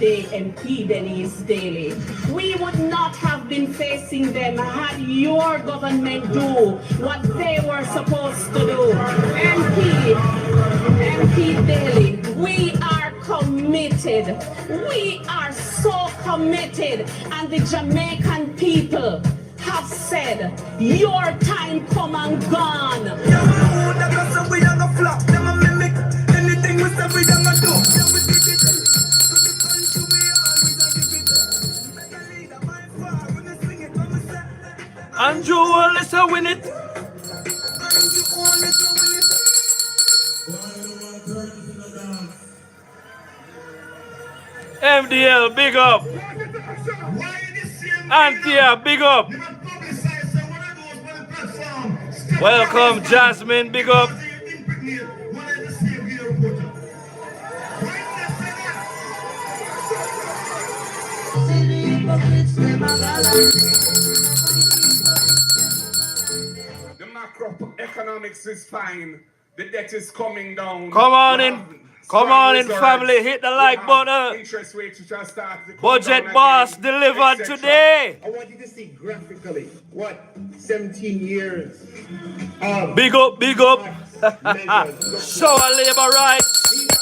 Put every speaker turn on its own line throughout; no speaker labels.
day MP Denise Daly. We would not have been facing them had your government do what they were supposed to do. MP Daly, we are committed. We are so committed, and the Jamaican people have said, your time come and gone.
Andrew Holness a win it. MDL, big up. Anthea, big up. Welcome, Jasmine, big up.
The macroeconomics is fine. The debt is coming down.
Come on in, family. Hit the like button.
Interest rates which are starting to come
Budget
down
boss
again,
delivered
etc.
today.
I want you to see graphically what 17 years of
Big up.
measures.
Show our labor rights.
These are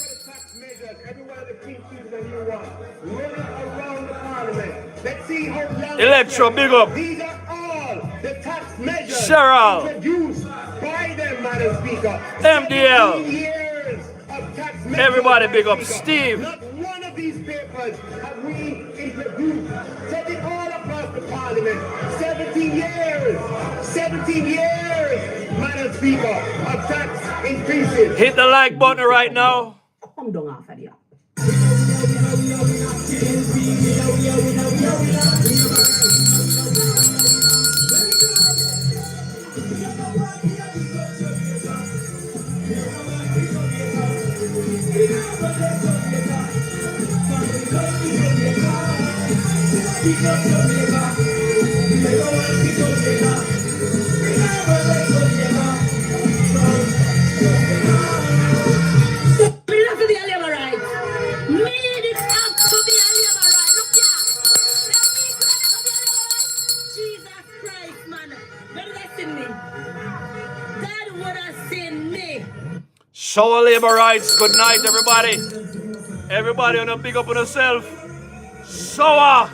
the tax measures. Every one of the key things that you want. Running around the parliament. Let's see how long.
Electro, big up.
These are all the tax measures
Cheryl.
introduced by them, Madam Speaker.
MDL.
17 years of tax measures.
Everybody big up.
Speaker.
Steve.
Not one of these papers have we introduced. Set it all across the parliament. 17 years. 17 years, Madam Speaker, of tax increases.
Hit the like button right now.
Come down off of there.
Show our labor rights. Good night, everybody. Everybody on a big up on yourself. Show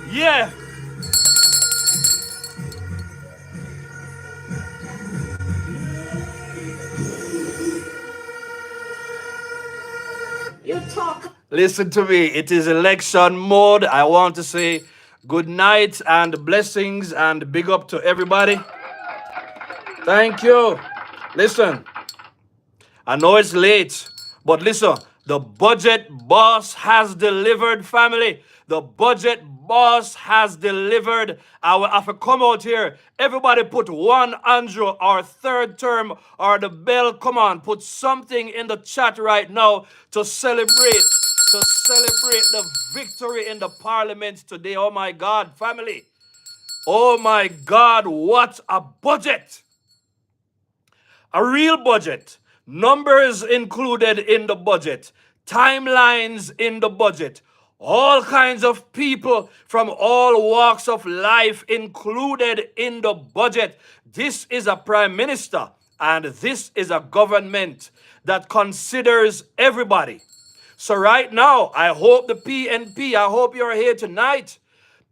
yeah.
You talk.
Listen to me. It is election mode. I want to say good night and blessings and big up to everybody. Thank you. Listen, I know it's late, but listen, the budget boss has delivered, family. The budget boss has delivered. I will have to come out here. Everybody put 100 or third term or the bell. Come on, put something in the chat right now to celebrate the victory in the parliament today. Oh my God, family. Oh my God, what a budget. A real budget. Numbers included in the budget. Timelines in the budget. All kinds of people from all walks of life included in the budget. This is a prime minister and this is a government that considers everybody. So right now, I hope the PNP, I hope you're here tonight.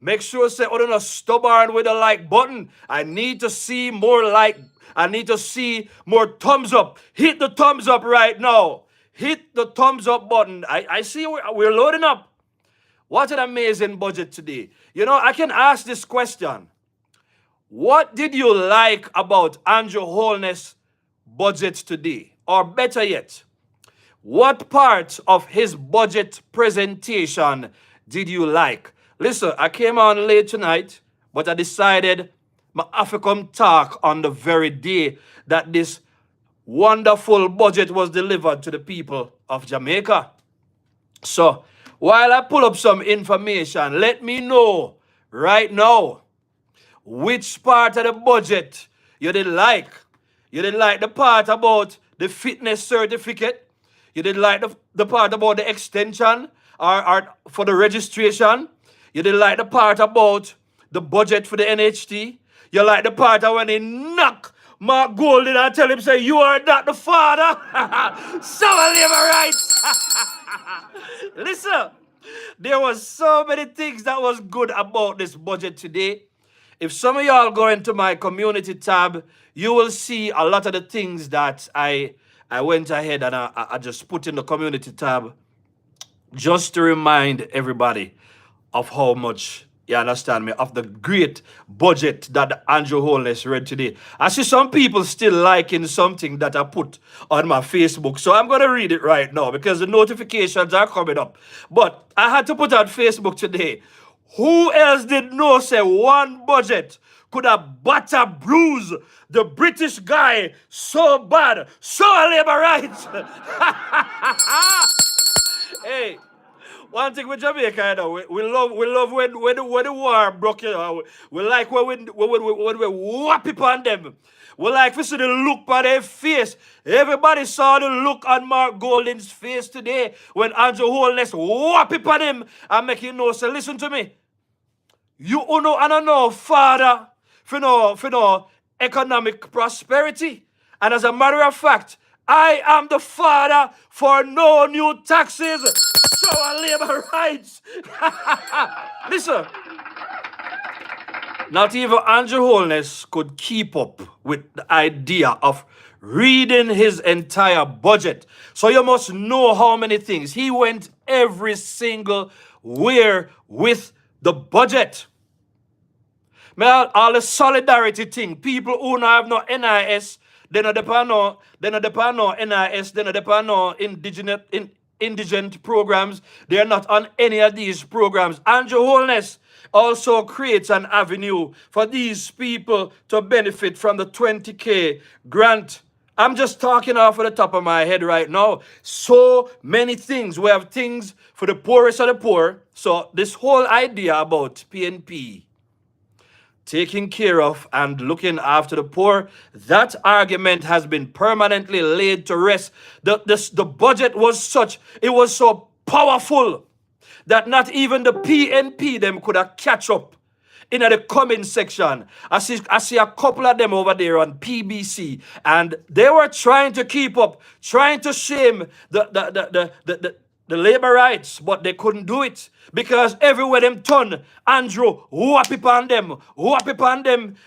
Make sure say, oh, don't stubborn with the like button. I need to see more like. I need to see more thumbs up. Hit the thumbs up right now. Hit the thumbs up button. I see we're loading up. What an amazing budget today. You know, I can ask this question. What did you like about Andrew Holness' budget today? Or better yet, what part of his budget presentation did you like? Listen, I came on late tonight, but I decided I have to come talk on the very day that this wonderful budget was delivered to the people of Jamaica. So, while I pull up some information, let me know right now which part of the budget you didn't like. You didn't like the part about the fitness certificate. You didn't like the part about the extension or for the registration. You didn't like the part about the budget for the NHT. You like the part of when they knock Mark Golden and tell him, say, you are not the father. Sour labor rights. Listen, there was so many things that was good about this budget today. If some of y'all go into my community tab, you will see a lot of the things that I went ahead and I just put in the community tab just to remind everybody of how much, you understand me, of the great budget that Andrew Holness read today. I see some people still liking something that I put on my Facebook, so I'm going to read it right now because the notifications are coming up. But I had to put on Facebook today. Who else did know, say, one budget could have butter bruise the British guy so bad, so labor rights? Hey, one thing with Jamaica, you know, we love when the war broke, you know, we like when we whap it on them. We like to see the look on their face. Everybody saw the look on Mark Golden's face today when Andrew Holness whap it on him and make him know, so listen to me. You know, I don't know, father, for no economic prosperity. And as a matter of fact, I am the father for no new taxes. So our labor rights. Listen, not even Andrew Holness could keep up with the idea of reading his entire budget. So you must know how many things. He went every single where with the budget. Man, all the solidarity thing, people who don't have no NIS, they don't depend no NIS, they don't depend no indigent programs. They are not on any of these programs. Andrew Holness also creates an avenue for these people to benefit from the 20K grant. I'm just talking off of the top of my head right now. So many things. We have things for the poorest of the poor. So this whole idea about PNP taking care of and looking after the poor, that argument has been permanently laid to rest. The budget was such, it was so powerful that not even the PNP them could have catch up in the comment section. I see a couple of them over there on PBC, and they were trying to keep up, trying to shame the labor rights, but they couldn't do it because everywhere them turn, Andrew whap it on them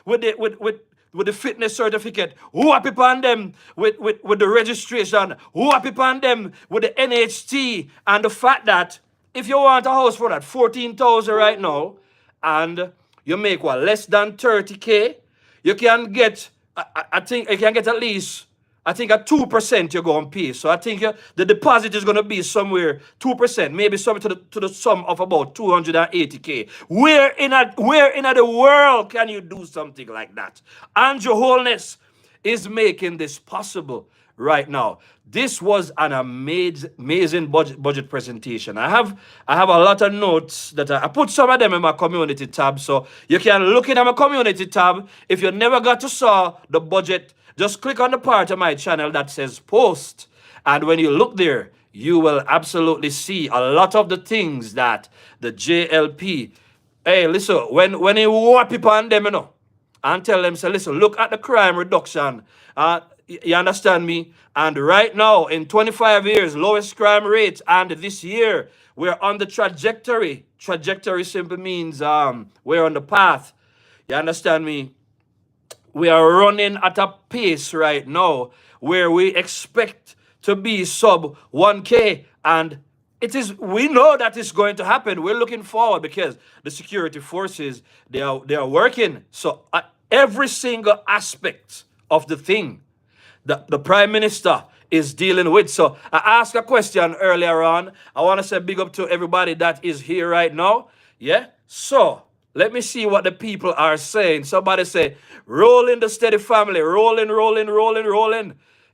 with the fitness certificate, whap it on them with the registration, whap it on them with the NHT, and the fact that if you want a house for that 14,000 right now, and you make what, less than 30K, you can get, I think you can get at least, I think at 2% you're going to pay. So I think the deposit is going to be somewhere 2%, maybe somewhere to the sum of about 280K. Where in the world can you do something like that? Andrew Holness is making this possible right now. This was an amazing budget presentation. I have a lot of notes that I put some of them in my community tab, so you can look in my community tab. If you never got to saw the budget, just click on the part of my channel that says post, and when you look there, you will absolutely see a lot of the things that the JLP. Hey, listen, when you whap people on them, you know, and tell them, say, listen, look at the crime reduction. You understand me? And right now, in 25 years, lowest crime rate, and this year, we're on the trajectory. Trajectory simply means we're on the path. You understand me? We are running at a pace right now where we expect to be sub 1K, and we know that it's going to happen. We're looking forward because the security forces, they are working. So every single aspect of the thing the Prime Minister is dealing with. So I asked a question earlier on. I want to say big up to everybody that is here right now. Yeah? So let me see what the people are saying. Somebody say, rolling the steady family. Rolling.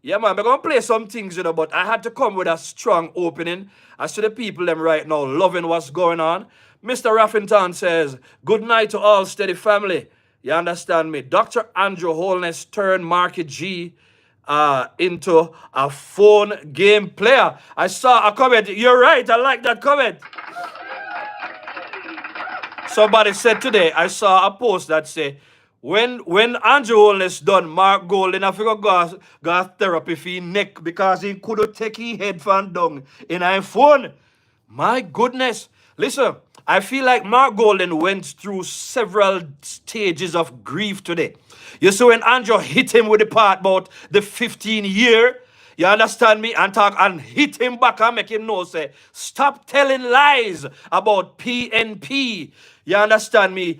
Yeah, man, I'm going to play some things, you know, but I had to come with a strong opening. I see the people them right now loving what's going on. Mr. Raffington says, good night to all steady family. You understand me? Dr. Andrew Holness turned Market G. into a phone game player. I saw a comment. You're right. I like that comment. Somebody said today, I saw a post that say, when Andrew Holness done, Mark Golden I figure go therapy for his neck because he couldn't take his headphone down in a phone. My goodness. Listen, I feel like Mark Golden went through several stages of grief today. You see, when Andrew hit him with the part about the 15-year, you understand me, and talk and hit him back and make him know, say, stop telling lies about PNP. You understand me,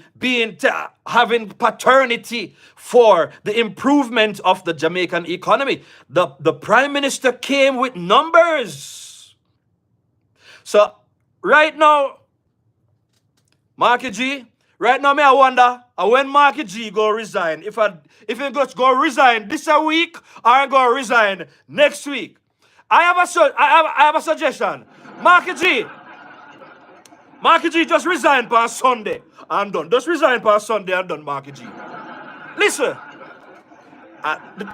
having paternity for the improvement of the Jamaican economy. The Prime Minister came with numbers. So, right now, Marky G, right now, I wonder when Marky G go resign. If he goes go resign this a week, or I go resign next week. I have a suggestion. Marky G, just resign for Sunday and done. Just resign for Sunday and done, Marky G. Listen,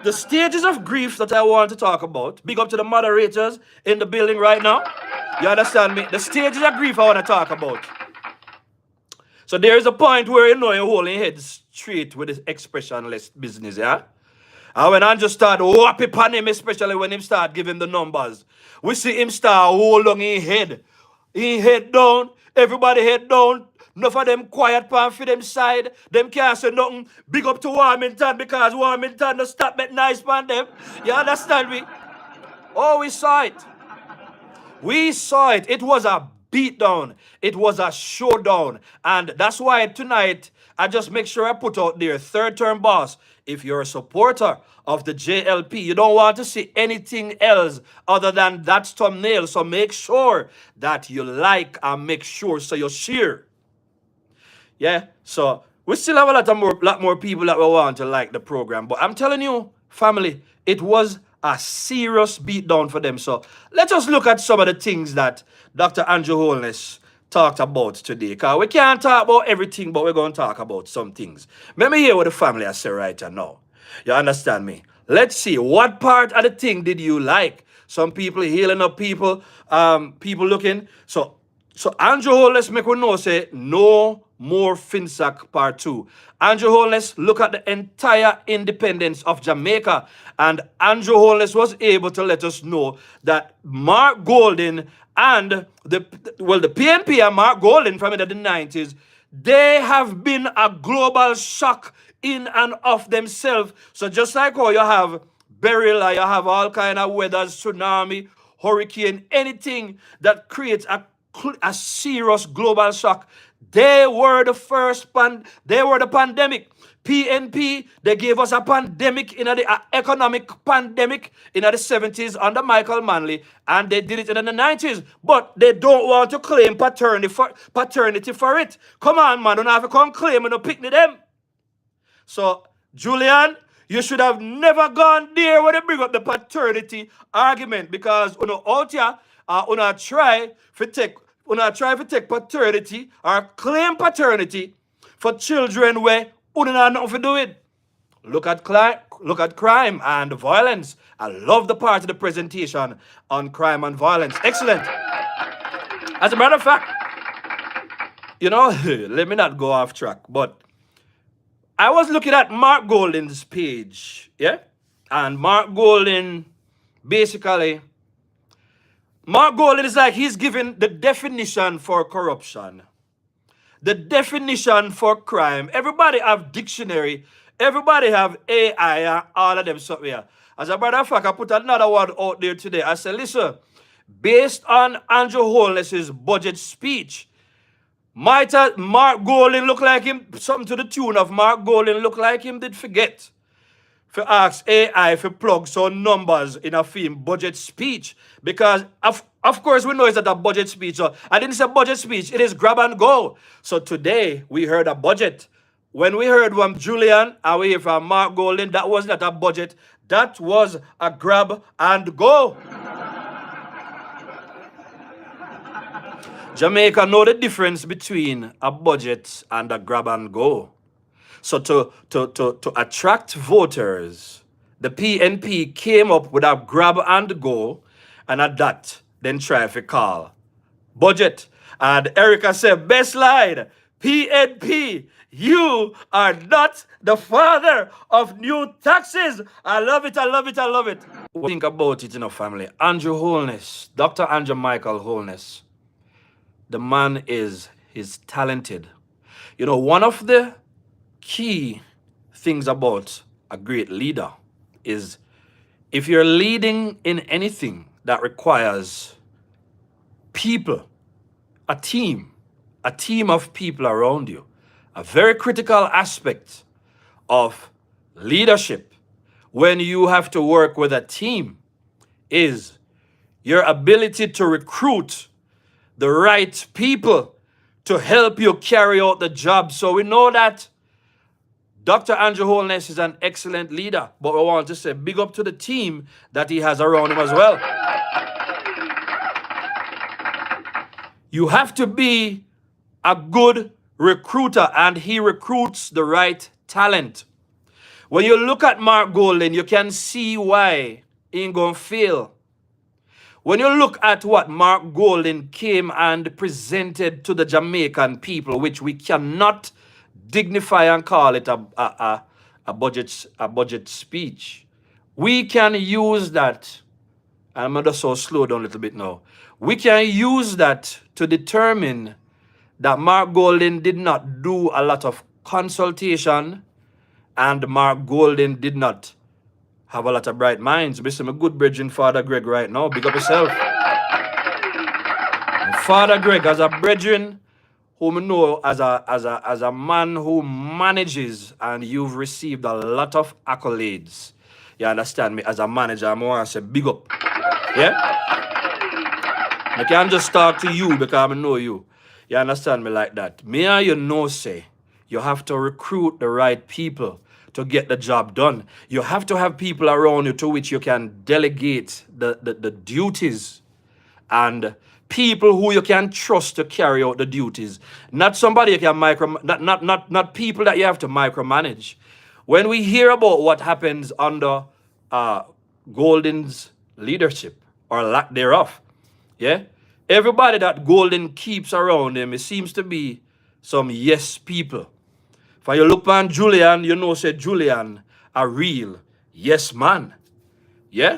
the stages of grief that I want to talk about. Big up to the moderators in the building right now. You understand me? The stages of grief I want to talk about. So there is a point where you know you're holding your head straight with this expressionless business, yeah? And when I just start whopping on him, especially when him start giving the numbers, we see him start holding his head. His head down, everybody head down. Enough of them quiet pan for them side. Them can't say nothing. Big up to Warmington because Warmington don't stop make nice pan them. You understand me? Oh, we saw it. We saw it. It was a beatdown. It was a showdown. And that's why tonight, I just make sure I put out there, third term boss, if you're a supporter of the JLP, you don't want to see anything else other than that thumbnail. So make sure that you like and make sure so you share. Yeah, so we still have a lot more people that we want to like the program. But I'm telling you, family, it was a serious beatdown for them. So let us look at some of the things that Dr. Andrew Holness talked about today. Because we can't talk about everything, but we're going to talk about some things. Let me hear what the family has said right now. You understand me? Let's see, what part of the thing did you like? Some people healing up people, people looking. So Andrew Holness make we know, say, no more Finac part 2. Andrew Holness look at the entire independence of Jamaica. And Andrew Holness was able to let us know that Mark Golden and the PNP and Mark Golden from the 90s, they have been a global shock in and of themselves. So just like how you have burial, you have all kind of weathers, tsunami, hurricane, anything that creates a serious global shock. They were the pandemic. PNP, they gave us a pandemic, the economic pandemic in the 70s under Michael Manley, and they did it in the 90s. But they don't want to claim paternity for it. Come on, man, don't have to come claim and no pick them. So, Julian, you should have never gone there when they bring up the paternity argument, because out here, try to take paternity or claim paternity for children where you don't have nothing to do it. Look at crime and violence. I love the part of the presentation on crime and violence. Excellent. As a matter of fact, let me not go off track, but I was looking at Mark Golden's page, yeah? And Mark Golden, basically, Mark Golden is like he's giving the definition for corruption, the definition for crime. Everybody have dictionary, everybody have AI, and all of them something here. As a matter of fact, I put another one out there today. I said, listen, based on Andrew Holness's budget speech, might Mark Golden look like him, something to the tune of Mark Golden look like him did forget to ask AI to plug some numbers in a film budget speech. Because of course we know it's not a budget speech. So I didn't say budget speech, it is grab and go. So today we heard a budget. When we heard from Julian and we heard from Mark Golden, that was not a budget, that was a grab and go. Jamaica know the difference between a budget and a grab and go. So to attract voters, the PNP came up with a grab and go, and at that, then try to call budget. And Erica said, best line, PNP, you are not the father of new taxes. I love it, I love it, I love it. Think about it, family. Andrew Holness, Dr. Andrew Michael Holness, the man is talented. One of the key things about a great leader is if you're leading in anything that requires people, a team of people around you, a very critical aspect of leadership when you have to work with a team is your ability to recruit the right people to help you carry out the job. So we know that Dr. Andrew Holness is an excellent leader, but we want to say big up to the team that he has around him as well. You have to be a good recruiter, and he recruits the right talent. When you look at Mark Golden, you can see why he ain't gonna fail. When you look at what Mark Golden came and presented to the Jamaican people, which we cannot dignify and call it a budget speech, we can use that. I'm going to so slow down a little bit now. We can use that to determine that Mark Golden did not do a lot of consultation, and Mark Golden did not have a lot of bright minds. Mister, my good brethren, Father Greg, right now. Big up yourself. And Father Greg, as a brethren, whom I know as a man who manages, and you've received a lot of accolades. You understand me? As a manager, I'm going to say big up. Yeah? I can't just talk to you because I know you. You understand me like that? Me and you say, you have to recruit the right people to get the job done. You have to have people around you to which you can delegate the duties, and people who you can trust to carry out the duties. Not somebody you can not people that you have to micromanage. When we hear about what happens under Golden's leadership or lack thereof, yeah, everybody that Golden keeps around him, it seems to be some yes people. For you look on Julian, say Julian, a real yes man. Yeah?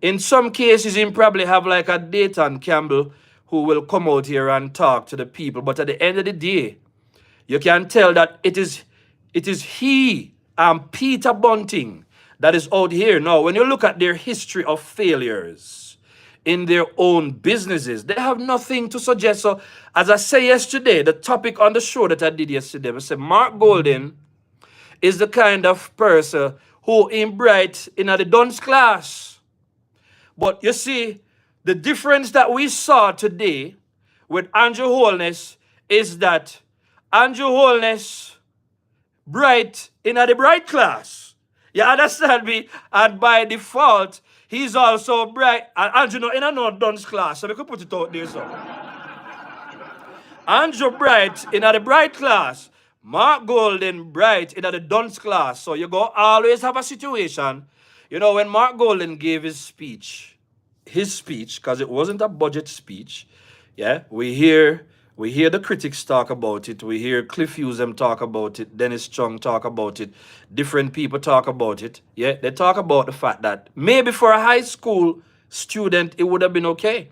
In some cases, he probably have like a Dayton Campbell who will come out here and talk to the people. But at the end of the day, you can tell that it is he and Peter Bunting that is out here. Now, when you look at their history of failures in their own businesses, they have nothing to suggest. So, as I say yesterday, the topic on the show that I did yesterday, I said Mark Golden is the kind of person who ain't bright in the dunce class. But you see, the difference that we saw today with Andrew Holness is that Andrew Holness bright in the bright class. You understand me? And by default, he's also bright. And Andrew in a no dunce class, so we could put it out there. So Andrew bright in the bright class. Mark Golden bright in the dunce class. So you go always have a situation. When Mark Golden gave his speech, because it wasn't a budget speech, yeah, we hear the critics talk about it. We hear Cliff Hughes talk about it. Dennis Chung talk about it. Different people talk about it. Yeah, they talk about the fact that maybe for a high school student, it would have been okay.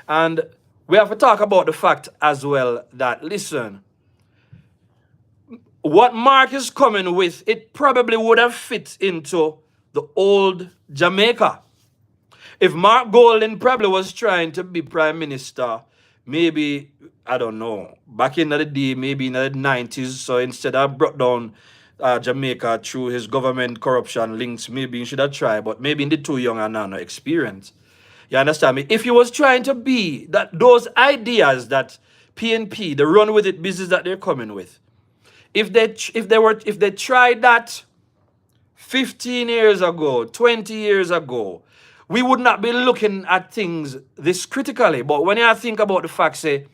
And we have to talk about the fact as well that, listen, what Mark is coming with, it probably would have fit into the old Jamaica. If Mark Golden probably was trying to be prime minister, maybe, I don't know, back in the day, maybe in the 90s, so instead of brought down Jamaica through his government corruption links, maybe he should have tried, but maybe in the too young and no experience. You understand me? If he was trying to be those ideas that PNP, the run with it business that they're coming with, if they tried that 15 years ago, 20 years ago, we would not be looking at things this critically. But when you think about the fact, say,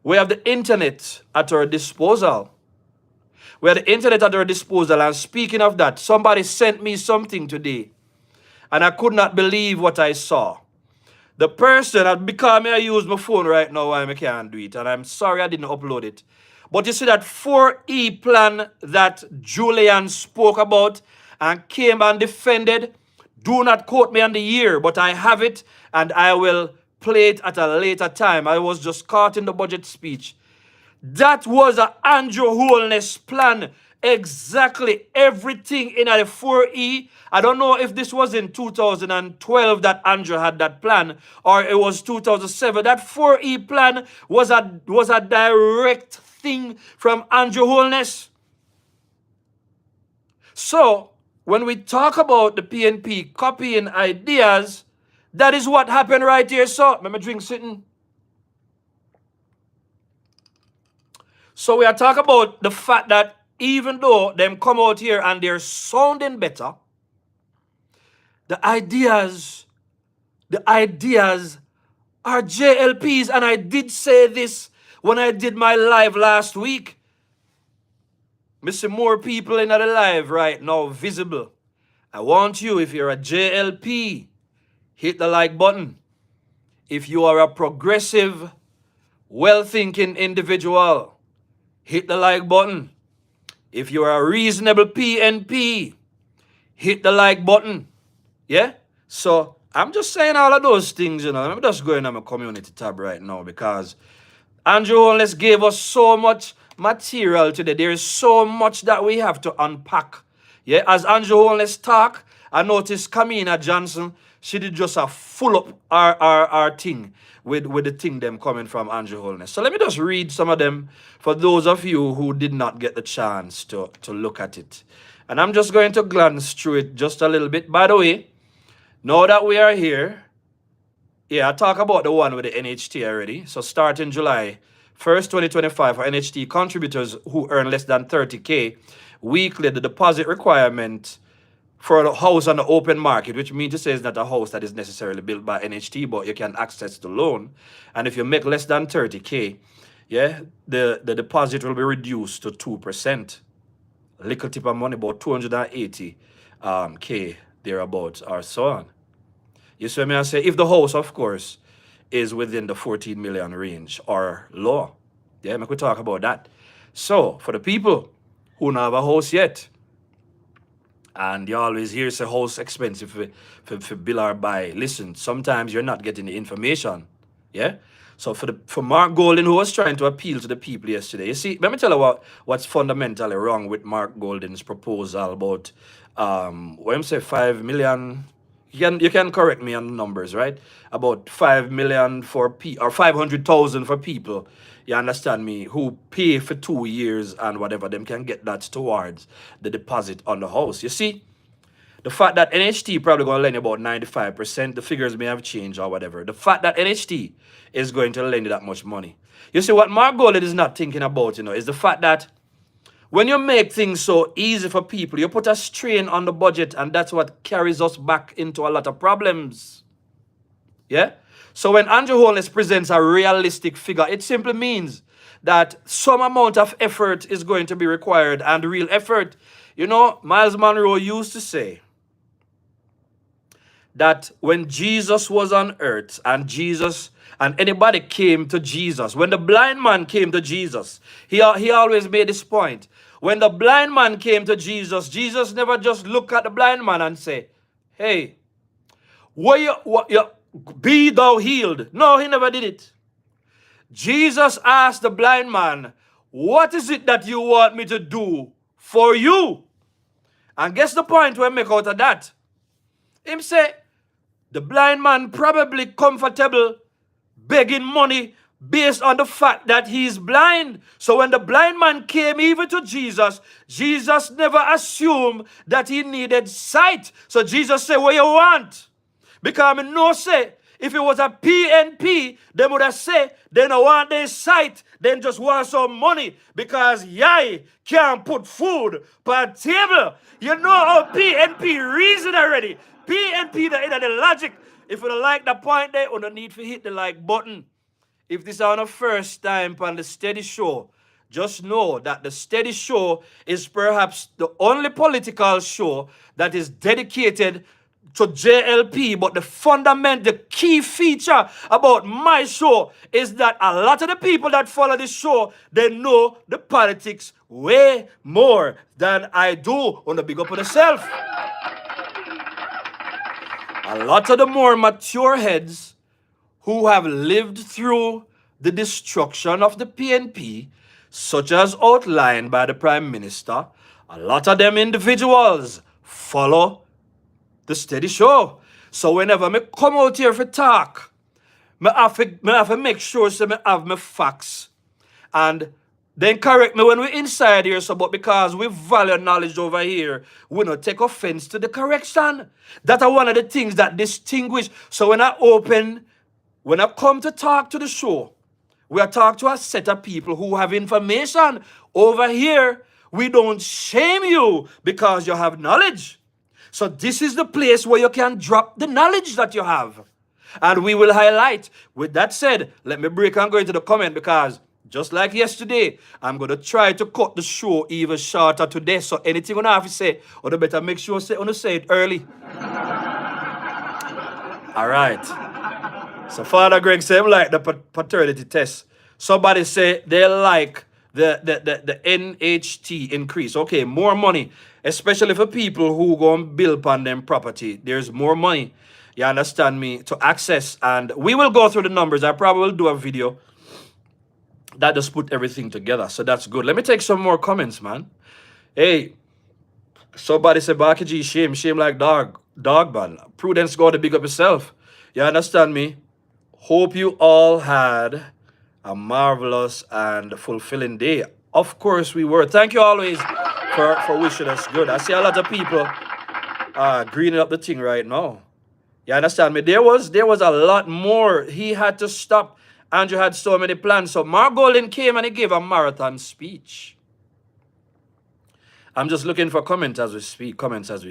we have the internet at our disposal. We have the internet at our disposal. And speaking of that, somebody sent me something today and I could not believe what I saw. The person, because I use my phone right now and I can't do it, and I'm sorry I didn't upload it. But you see that 4E plan that Julian spoke about and came and defended, do not quote me on the year, but I have it and I will play it at a later time. I was just caught in the budget speech. That was an Andrew Holness plan. Exactly everything in the 4E. I don't know if this was in 2012 that Andrew had that plan, or it was 2007. That 4E plan was a direct thing from Andrew Holness. So when we talk about the PNP copying ideas, that is what happened right here. So let me drink something. So we are talking about the fact that even though them come out here and they're sounding better, the ideas are JLPs. And I did say this when I did my live last week. I see more people in the live right now visible. I want you, if you're a JLP, hit the like button. If you are a progressive, well-thinking individual, hit the like button. If you are a reasonable PNP, hit the like button. Yeah? So I'm just saying all of those things, you know. I'm just going on my community tab right now because Andrew Holness gave us so much material today. There is so much that we have to unpack. Yeah, as Andrew Holness talk, I noticed Kamina Johnson, she did just a full up our thing with the thing them coming from Andrew Holness. So let me just read some of them for those of you who did not get the chance to look at it. And I'm just going to glance through it just a little bit. By the way, now that we are here, yeah, I talk about the one with the NHT already. So starting July 1st, 2025, for NHT contributors who earn less than 30K weekly, the deposit requirement for a house on the open market, which means to say it's not a house that is necessarily built by NHT, but you can access the loan. And if you make less than 30K, yeah, the deposit will be reduced to 2%. Little tip of money, about 280 K thereabouts or so on. You see what I say? If the house, of course, is within the 14 million range or lower. Yeah, we could talk about that. So, for the people who don't have a house yet, and you always hear say house expensive for bill or buy. Listen, sometimes you're not getting the information. Yeah? So for Mark Golden, who was trying to appeal to the people yesterday, you see, let me tell you what's fundamentally wrong with Mark Golden's proposal about what I'm say 5 million. You can correct me on the numbers, right? About 5 million for or 500,000 for people. You understand me? Who pay for 2 years and whatever, them can get that towards the deposit on the house. You see, the fact that NHT probably going to lend you about 95%, the figures may have changed or whatever. The fact that NHT is going to lend you that much money. You see, what Mark Golden is not thinking about, is the fact that when you make things so easy for people, you put a strain on the budget, and that's what carries us back into a lot of problems. Yeah? So when Andrew Holness presents a realistic figure, it simply means that some amount of effort is going to be required, and real effort. Miles Monroe used to say that when Jesus was on earth and anybody came to Jesus, when the blind man came to Jesus, he always made this point. When the blind man came to Jesus, Jesus never just looked at the blind man and say, hey, be thou healed. No, he never did it. Jesus asked the blind man, what is it that you want me to do for you? And guess the point we make out of that? Him say, the blind man probably comfortable begging money based on the fact that he is blind. So when the blind man came even to Jesus, Jesus never assumed that he needed sight. So Jesus said, what you want? Because I know say, if it was a PNP, they would have said, they don't want their sight, they just want some money because yay can't put food per table. You know how PNP reason already. PNP, the logic. If you don't like the point there, you don't need to hit the like button. If this is on the first time on the Steady Show, just know that the Steady Show is perhaps the only political show that is dedicated to JLP, but the key feature about my show is that a lot of the people that follow this show, they know the politics way more than I do. On the big up on yourself. A lot of the more mature heads who have lived through the destruction of the PNP, such as outlined by the Prime Minister, a lot of them individuals follow the steady show. So whenever me come out here for talk, me have to make sure so me have my facts. And then correct me when we're inside here, so but because we value knowledge over here, we not take offense to the correction. That are one of the things that distinguish. So when I come to talk to the show, we are talking to a set of people who have information. Over here, we don't shame you because you have knowledge. So this is the place where you can drop the knowledge that you have. And we will highlight. With that said, let me break and go into the comment, because just like yesterday, I'm going to try to cut the show even shorter today. So anything I have to say, or the better make sure you say it early. All right. So Father Greg said, like the paternity test. Somebody say they like the NHT increase. Okay, more money, especially for people who go and build upon them property. There's more money, you understand me, to access. And we will go through the numbers. I probably will do a video that just put everything together. So that's good. Let me take some more comments, man. Hey, somebody said, Baki shame like dog, man. Prudence, go to big up yourself. You understand me? Hope you all had a marvelous and fulfilling day. Of course we were. Thank you always for wishing us good. I see a lot of people greening up the thing right now. You understand me? There was a lot more. He had to stop. Andrew had so many plans. So Mark Golden came and he gave a marathon speech. I'm just looking for comments as we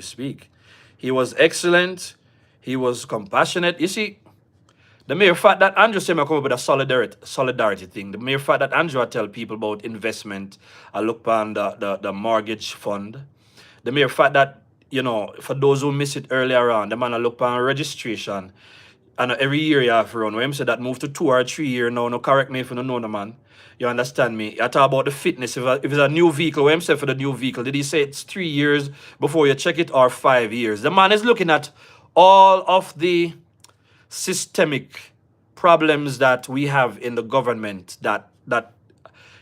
speak. He was excellent. He was compassionate. You see, the mere fact that Andrew said I come up with a solidarity thing, the mere fact that Andrew tell people about investment, I look upon the mortgage fund, the mere fact that, you know, for those who miss it earlier on, the man I look upon registration, and every year you have to run. When him said that move to 2 or 3 years now, no correct me if you don't know the man. You understand me? I talk about the fitness. If it's a new vehicle, when him said for the new vehicle, did he say it's 3 years before you check it or 5 years? The man is looking at all of the systemic problems that we have in the government that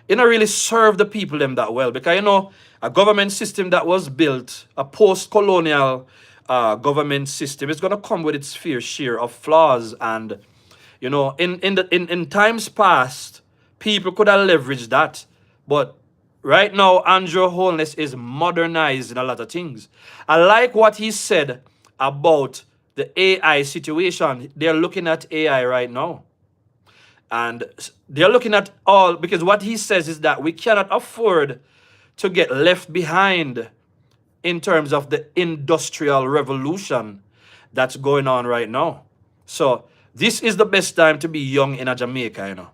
you know really serve the people them that well, because you know a government system that was built, a post-colonial government system, is going to come with its fair share of flaws. And you know in times past people could have leveraged that, but right now Andrew Holness is modernizing a lot of things. I like what he said about the AI situation. They're looking at AI right now. And they're looking at all, because what he says is that we cannot afford to get left behind in terms of the industrial revolution that's going on right now. So this is the best time to be young in a Jamaica, you know.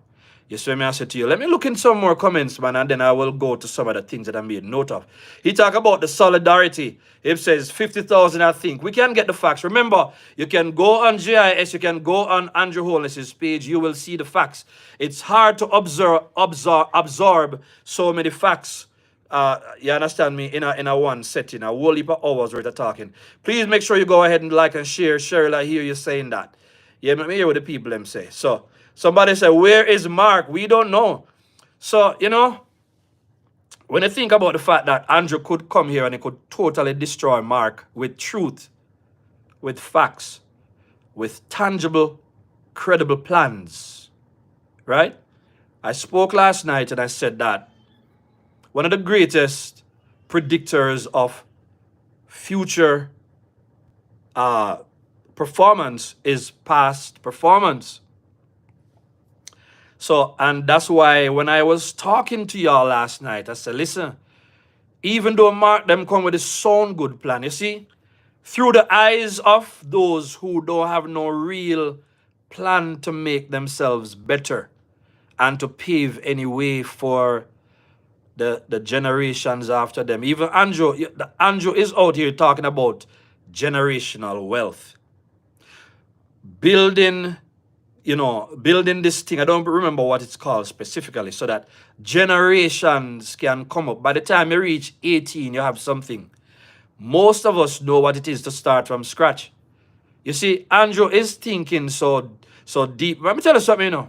You see me, I said to you, let me look in some more comments, man, and then I will go to some of the things that I made note of. He talk about the solidarity. He says 50,000, I think. We can get the facts. Remember, you can go on GIS, you can go on Andrew Holness's page, you will see the facts. It's hard to absorb so many facts. You understand me, in a one setting, a whole heap of hours worth of talking. Please make sure you go ahead and like and share. Cheryl, I hear you saying that. Yeah, let me hear what the people them say. So somebody said, where is Mark? We don't know. So, you know, when you think about the fact that Andrew could come here and he could totally destroy Mark with truth, with facts, with tangible, credible plans, right? I spoke last night and I said that one of the greatest predictors of future performance is past performance. So, and that's why when I was talking to y'all last night, I said, listen, even though Mark them come with a sound good plan, you see, through the eyes of those who don't have no real plan to make themselves better and to pave any way for the generations after them. Even Andrew is out here talking about generational wealth. Building this thing, I don't remember what it's called specifically, so that generations can come up. By the time you reach 18, you have something. Most of us know what it is to start from scratch. You see, Andrew is thinking so deep. Let me tell you something,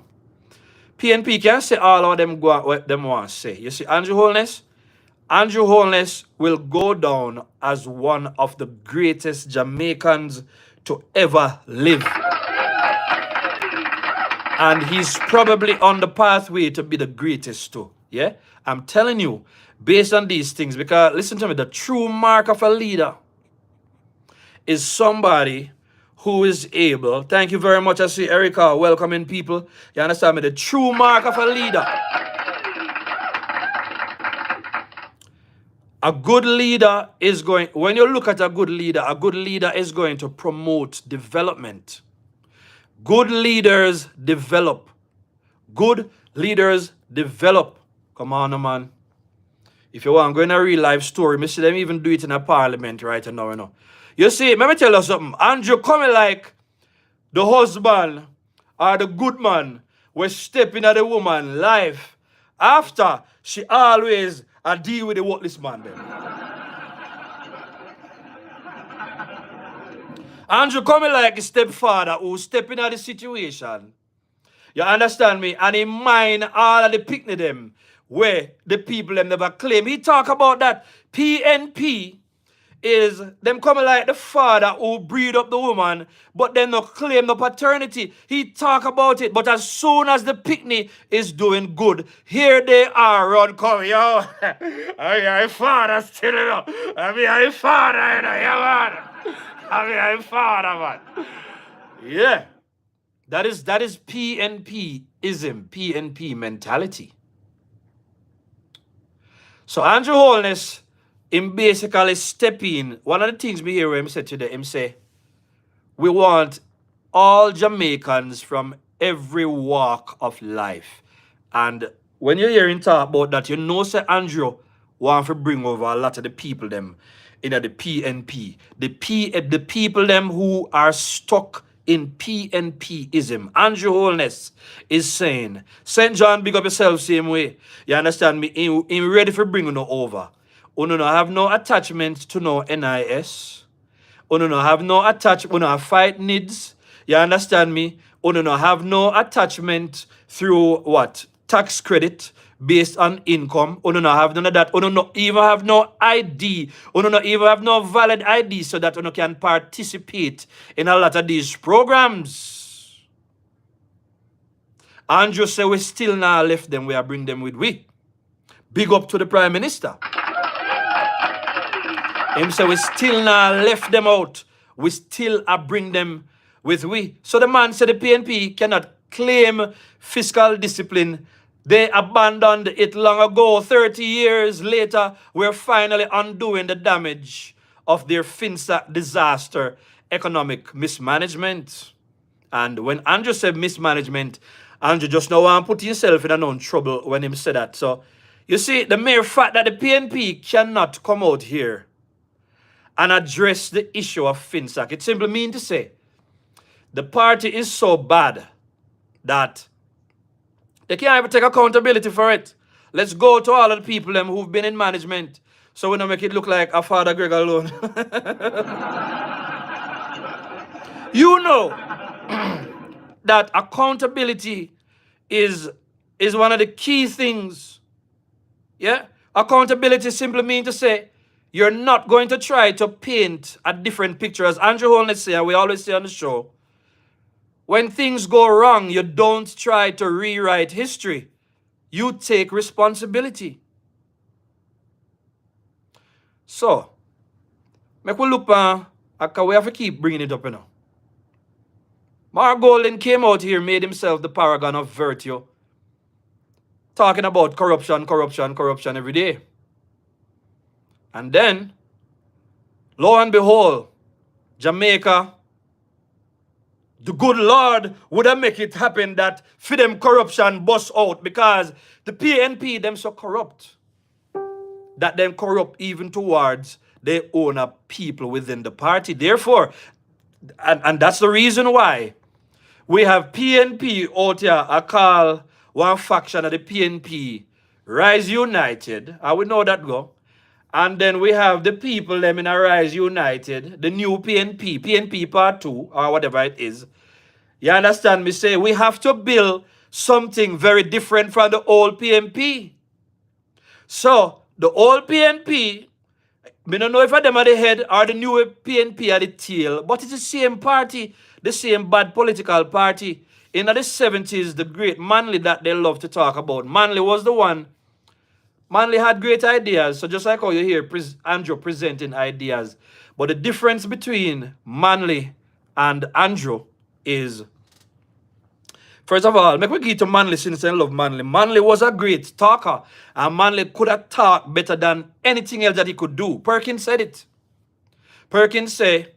PNP can't say all of them what them want to say. You see, Andrew Holness will go down as one of the greatest Jamaicans to ever live. And he's probably on the pathway to be the greatest too. Yeah? I'm telling you, based on these things, because listen to me, the true mark of a leader is somebody who is able, thank you very much, I see Erica welcoming people. You understand me? The true mark of a leader. A good leader is going, when you look at a good leader is going to promote development. Good leaders develop. Good leaders develop. Come on, man. If you want to go in a real life story, me see them even do it in a parliament right now, You see, let me tell you something. Andrew coming like the husband or the good man was stepping at the woman's life after she always deal with the worthless man then. Andrew coming like a stepfather who stepping at the situation. You understand me? And he mind all of the picnic them where the people them never claim. He talk about that. PNP is them coming like the father who breed up the woman, but then no claim the paternity. He talk about it, but as soon as the picnic is doing good, here they are run come, yo. I'm father still, I'm father, man. I'm father, man. Yeah. That is PNP-ism, PNP mentality. So Andrew Holness, him basically step in. One of the things we hear him say today, him say, we want all Jamaicans from every walk of life. And when you hear him talk about that, you know say Andrew want to bring over a lot of the people them in the PNP. The people them who are stuck in PNP-ism. Andrew Holness is saying, St. John, big up yourself same way. You understand me? In ready for bringing you over. Uno no have no attachment to no NIS. Uno no have no attachment. Uno have fight needs. You understand me? Uno no have no attachment through what? Tax credit based on income. Uno no have none of that. Uno no even have no ID. Uno no even have no valid ID so that uno can participate in a lot of these programs. Andrew say we still not left them. We are bring them with we. Big up to the Prime Minister. Him say we still not left them out. We still bring them with we. So the man said the PNP cannot claim fiscal discipline. They abandoned it long ago. 30 years later, we're finally undoing the damage of their Finac disaster economic mismanagement. And when Andrew said mismanagement, Andrew just now want to put himself in a known trouble when he said that. So, you see, the mere fact that the PNP cannot come out here and address the issue of Finac, it simply means to say the party is so bad that they can't even take accountability for it. Let's go to all of the people them who've been in management so we don't make it look like a Father Greg alone. You know that accountability is one of the key things. Yeah? Accountability simply means to say you're not going to try to paint a different picture. As Andrew Holness say, and we always say on the show, when things go wrong, you don't try to rewrite history. You take responsibility. So, make we look we have to keep bringing it up, Mark Golden came out here, made himself the paragon of virtue, talking about corruption every day. And then, lo and behold, Jamaica, the good Lord would have make it happen that for them corruption bust out because the PNP them so corrupt that then corrupt even towards their own people within the party. Therefore, and that's the reason why we have PNP out here. I call one faction of the PNP Rise United. I would know that go. And then we have the people them in a Rise United, the new PNP, PNP Part 2, or whatever it is. You understand me say? We have to build something very different from the old PNP. So, the old PNP, I don't know if them are the head or the new PNP are the tail, but it's the same party, the same bad political party. In the 70s, the great Manley that they love to talk about. Manley was the one. Manley had great ideas. So just like how you hear Andrew presenting ideas. But the difference between Manley and Andrew is, first of all, make we give to Manley since I love Manley. Manley was a great talker. And Manley could have talked better than anything else that he could do. Perkins said it. Perkins say,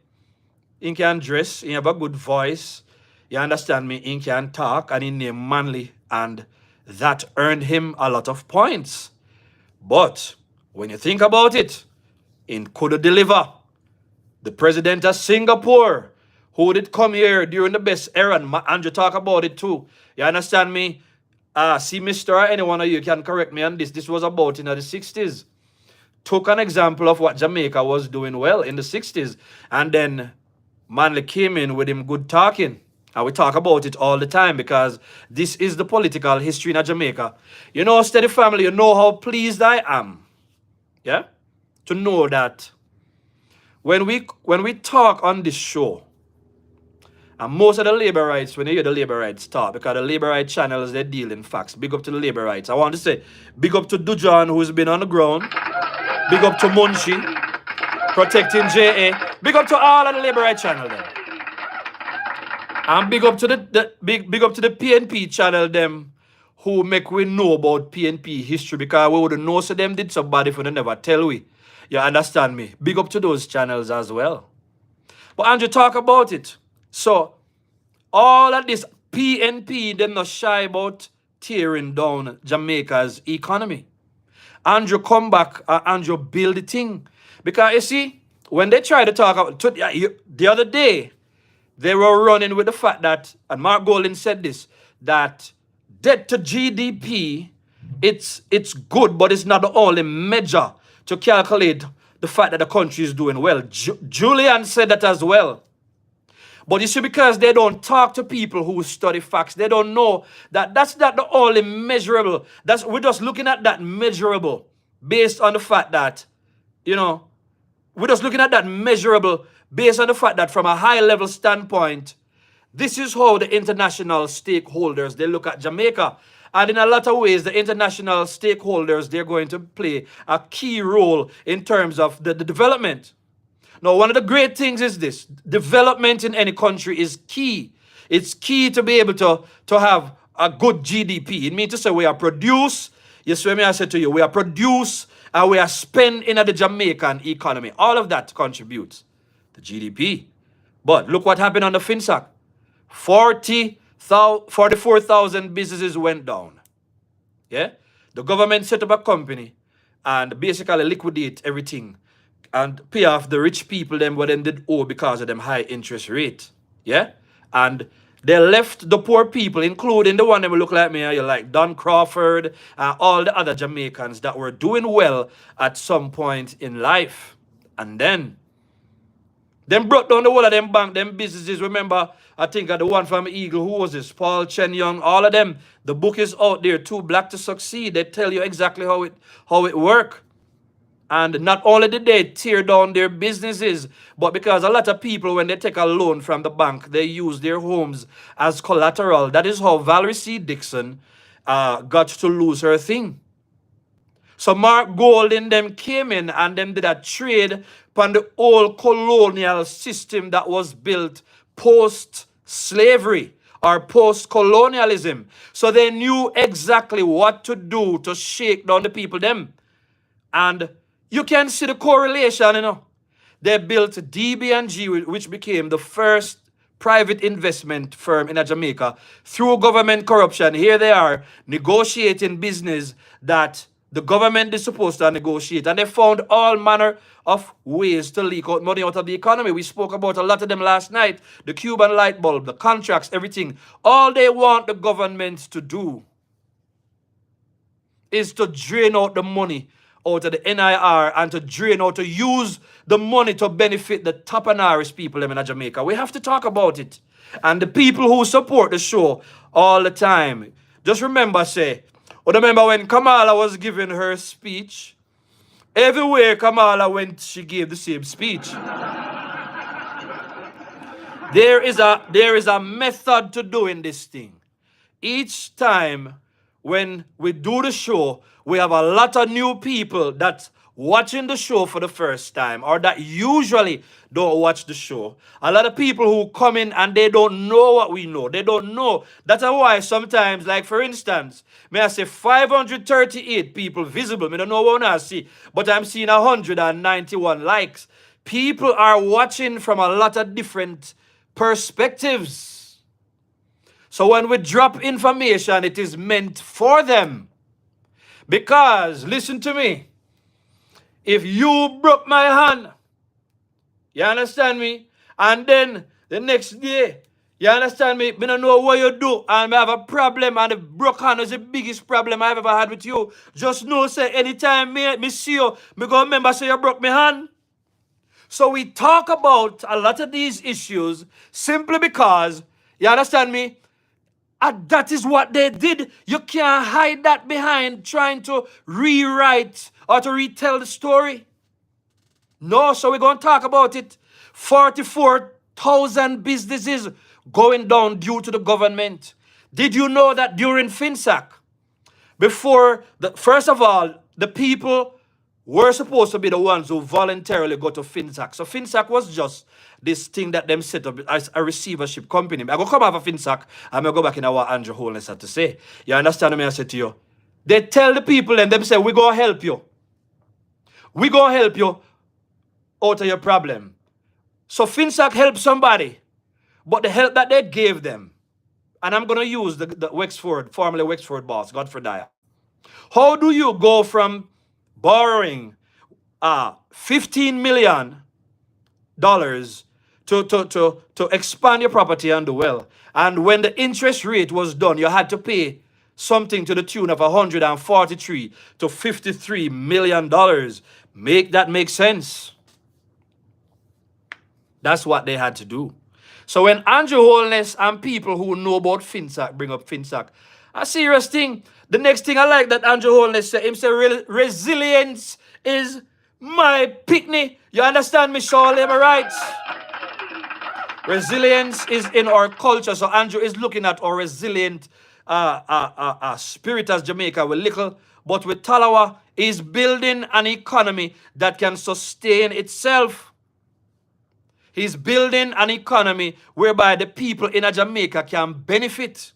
he can dress, he have a good voice. You understand me? He can talk and he named Manley. And that earned him a lot of points. But when you think about it, he could deliver. The president of Singapore, who did come here during the best era, and Andrew talk about it too. You understand me? See, Mr. or any one of you can correct me on this. This was about in the 60s. Took an example of what Jamaica was doing well in the 60s. And then Manley came in with him good talking. And we talk about it all the time because this is the political history in Jamaica. You know, steady family, you know how pleased I am. Yeah? To know that when we talk on this show, and most of the labor rights, when you hear the labor rights talk, because the labor rights channels, they deal in facts. Big up to the labor rights. I want to say, big up to Dujan, who's been on the ground. Big up to Munshi, protecting JA. Big up to all of the labor rights channel then. And big up to big up to the PNP channel them who make we know about PNP history, because we would know so them did somebody if we never tell we. You understand me? Big up to those channels as well. But Andrew talk about it. So all of this PNP, them not shy about tearing down Jamaica's economy. Andrew come back, Andrew build the thing. Because you see, when they try to talk about the other day, they were running with the fact that, and Mark Golding said this, that debt to GDP, it's good, but it's not the only measure to calculate the fact that the country is doing well. Julian said that as well. But you see, because they don't talk to people who study facts, they don't know that that's not the only measurable. We're just looking at that measurable based on the fact that, you know, we're just looking at that measurable based on the fact that from a high level standpoint, this is how the international stakeholders, they look at Jamaica. And in a lot of ways, the international stakeholders, they're going to play a key role in terms of the development. Now, one of the great things is this. Development in any country is key. It's key to be able to have a good GDP. It means to say we are produce. Yes, when I said to you, we are produce and we are spend in the Jamaican economy. All of that contributes to GDP. But look what happened on the Finac. 44,000 businesses went down. Yeah? The government set up a company and basically liquidate everything and pay off the rich people them what them did owe because of them high interest rate. Yeah? And they left the poor people, including the one that will look like me, you like Don Crawford and all the other Jamaicans that were doing well at some point in life. And then brought down the whole of them bank, them businesses. Remember, I think the one from Eagle, who was this? Paul Chen Young, all of them. The book is out there, Too Black to Succeed. They tell you exactly how it works. And not only did they tear down their businesses, but because a lot of people, when they take a loan from the bank, they use their homes as collateral. That is how Valerie C. Dixon got to lose her thing. So Mark Golding them came in and them did a trade upon the old colonial system that was built post-slavery or post-colonialism. So they knew exactly what to do to shake down the people them. And you can see the correlation, you know. They built DB&G, which became the first private investment firm in Jamaica through government corruption. Here they are negotiating business that The government is supposed to negotiate, and they found all manner of ways to leak out money out of the economy. We spoke about a lot of them last night. The Cuban light bulb, the contracts, everything. All they want the government to do is to drain out the money out of the NIR and to drain out, to use the money to benefit the top and hardest people in Jamaica. We have to talk about it. And the people who support the show all the time. Just remember, remember when Kamala was giving her speech, everywhere Kamala went, she gave the same speech. There is a method to doing this thing. Each time when we do the show, we have a lot of new people that's watching the show for the first time, or that usually don't watch the show. A lot of people who come in and they don't know what we know. They don't know. That's why sometimes, like for instance, may I say 538 people visible. I don't know what I see, but I'm seeing 191 likes. People are watching from a lot of different perspectives. So when we drop information, it is meant for them. Because, listen to me, if you broke my hand, you understand me? And then the next day, you understand me? I don't know what you do, and I have a problem, and the broke hand is the biggest problem I've ever had with you. Just know, say, anytime me see you, me go remember, say you broke my hand. So we talk about a lot of these issues simply because, you understand me? And that is what they did. You can't hide that behind trying to rewrite or to retell the story. No, so we're going to talk about it. 44,000 businesses going down due to the government. Did you know that during Finac, first of all, the people were supposed to be the ones who voluntarily go to Finac. So Finac was just this thing that them set up as a receivership company. I go come off of Finac and I go back in what Andrew Holness had to say. You understand what I said to you? They tell the people and them say, we're going to help you. We're going to help you out of your problem. So Finac helped somebody, but the help that they gave them, and I'm going to use the Wexford, formerly Wexford boss, Godfrey Dyer. How do you go from borrowing $15 million to expand your property and do well? And when the interest rate was done, you had to pay something to the tune of $143 to $53 million. Make that make sense? That's what they had to do. So when Andrew Holness and people who know about Finac bring up Finac, a serious thing. The next thing I like that Andrew Holness said, him say resilience is my picnic. You understand me, Shirley? Am I right? Resilience is in our culture. So Andrew is looking at our resilient spirit as Jamaica. We're little, but with Talawa, is building an economy that can sustain itself. He's building an economy whereby the people in Jamaica can benefit.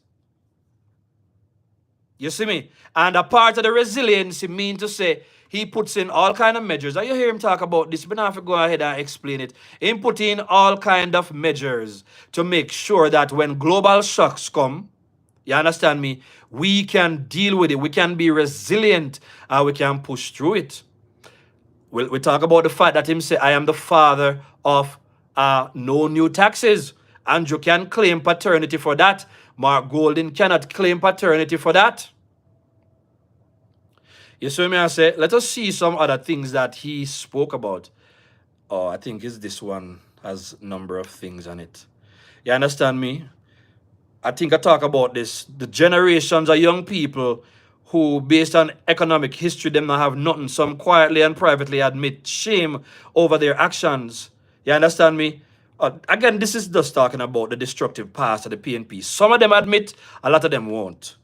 You see me? And a part of the resiliency means to say he puts in all kind of measures. And you hear him talk about this, but now I have to go ahead and explain it. He put in all kind of measures to make sure that when global shocks come, you understand me, we can deal with it. We can be resilient and we can push through it. We talk about the fact that him say, I am the father of no new taxes. Andrew can claim paternity for that. Mark Golden cannot claim paternity for that. You see me, I say, let us see some other things that he spoke about. Oh, I think it's this one has a number of things on it. You understand me? I think I talk about this. The generations of young people who, based on economic history, them not have nothing. Some quietly and privately admit shame over their actions. You understand me? Again, this is just talking about the destructive past of the PNP. Some of them admit, a lot of them won't.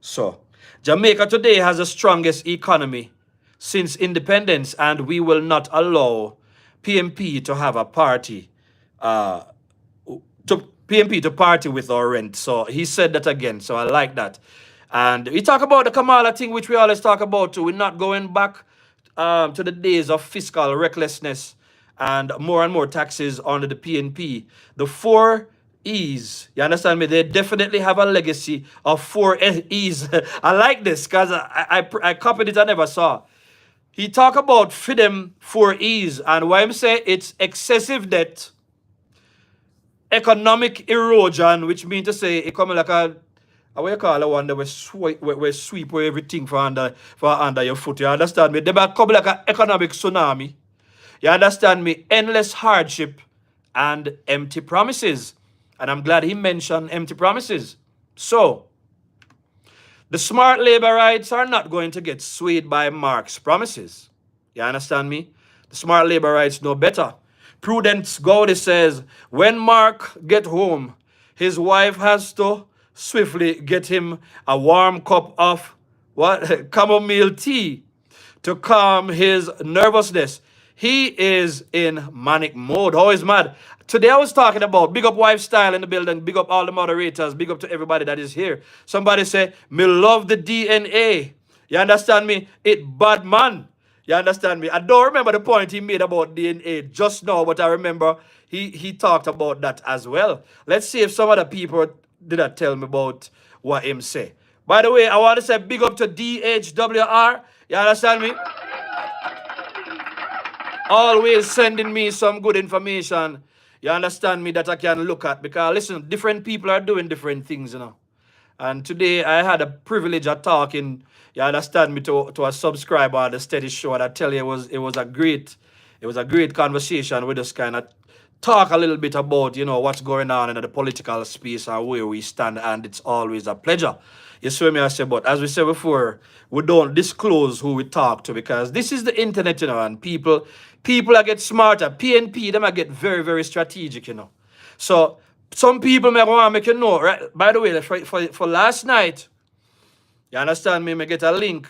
So, Jamaica today has the strongest economy since independence, and we will not allow PNP to have a party, PNP to party with our rent. So he said that again, so I like that. And we talk about the Kamala thing, which we always talk about too. We're not going back to the days of fiscal recklessness and more taxes under the PNP. The four E's. You understand me? They definitely have a legacy of 4 E's. I like this because I copied it, I never saw. He talk about freedom 4 E's, and why I'm say it's excessive debt, economic erosion, which means to say it come like a what you call the one that we sweep away everything for under your foot. You understand me? They might come like an economic tsunami. You understand me? Endless hardship and empty promises. And I'm glad he mentioned empty promises. So, the smart labor rights are not going to get swayed by Mark's promises. You understand me? The smart labor rights know better. Prudence Gowdy says, when Mark get home, his wife has to swiftly get him a warm cup of what chamomile tea to calm his nervousness. He is in manic mode. How is mad? Today I was talking about big up wife style in the building, big up all the moderators, big up to everybody that is here. Somebody say, me love the DNA. You understand me? It bad man. You understand me? I don't remember the point he made about DNA just now, but I remember he talked about that as well. Let's see if some other people did not tell me about what him say. By the way, I want to say big up to DHWR. You understand me? Always sending me some good information. You understand me, that I can look at. Because listen, different people are doing different things, you know. And today I had a privilege of talking, you understand me, to a subscriber of the Steady Show. And I tell you, it was a great conversation. We just kind of talk a little bit about, you know, what's going on in the political space and where we stand. And it's always a pleasure. You see me, I say, but as we said before, we don't disclose who we talk to, because this is the internet, you know, and people are get smarter. PNP, them are get very, very strategic, you know. So some people may want to make you know, right? By the way, for last night, you understand me, may get a link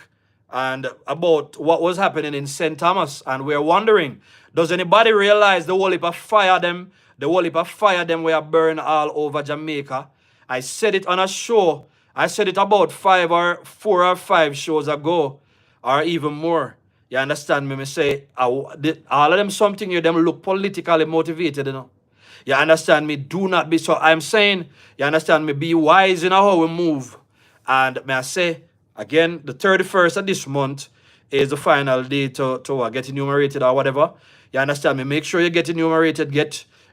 and about what was happening in St. Thomas, and we're wondering, does anybody realize the whole heap of fire them were burned all over Jamaica? I said it on a show. I said it about 4 or 5 shows ago, or even more. You understand me? Me say, all of them something you them look politically motivated, you know. You understand me? Do not be so. I'm saying, you understand me? Be wise in how we move. And may I say, again, the 31st of this month is the final day to get enumerated or whatever. You understand me? Make sure you get enumerated.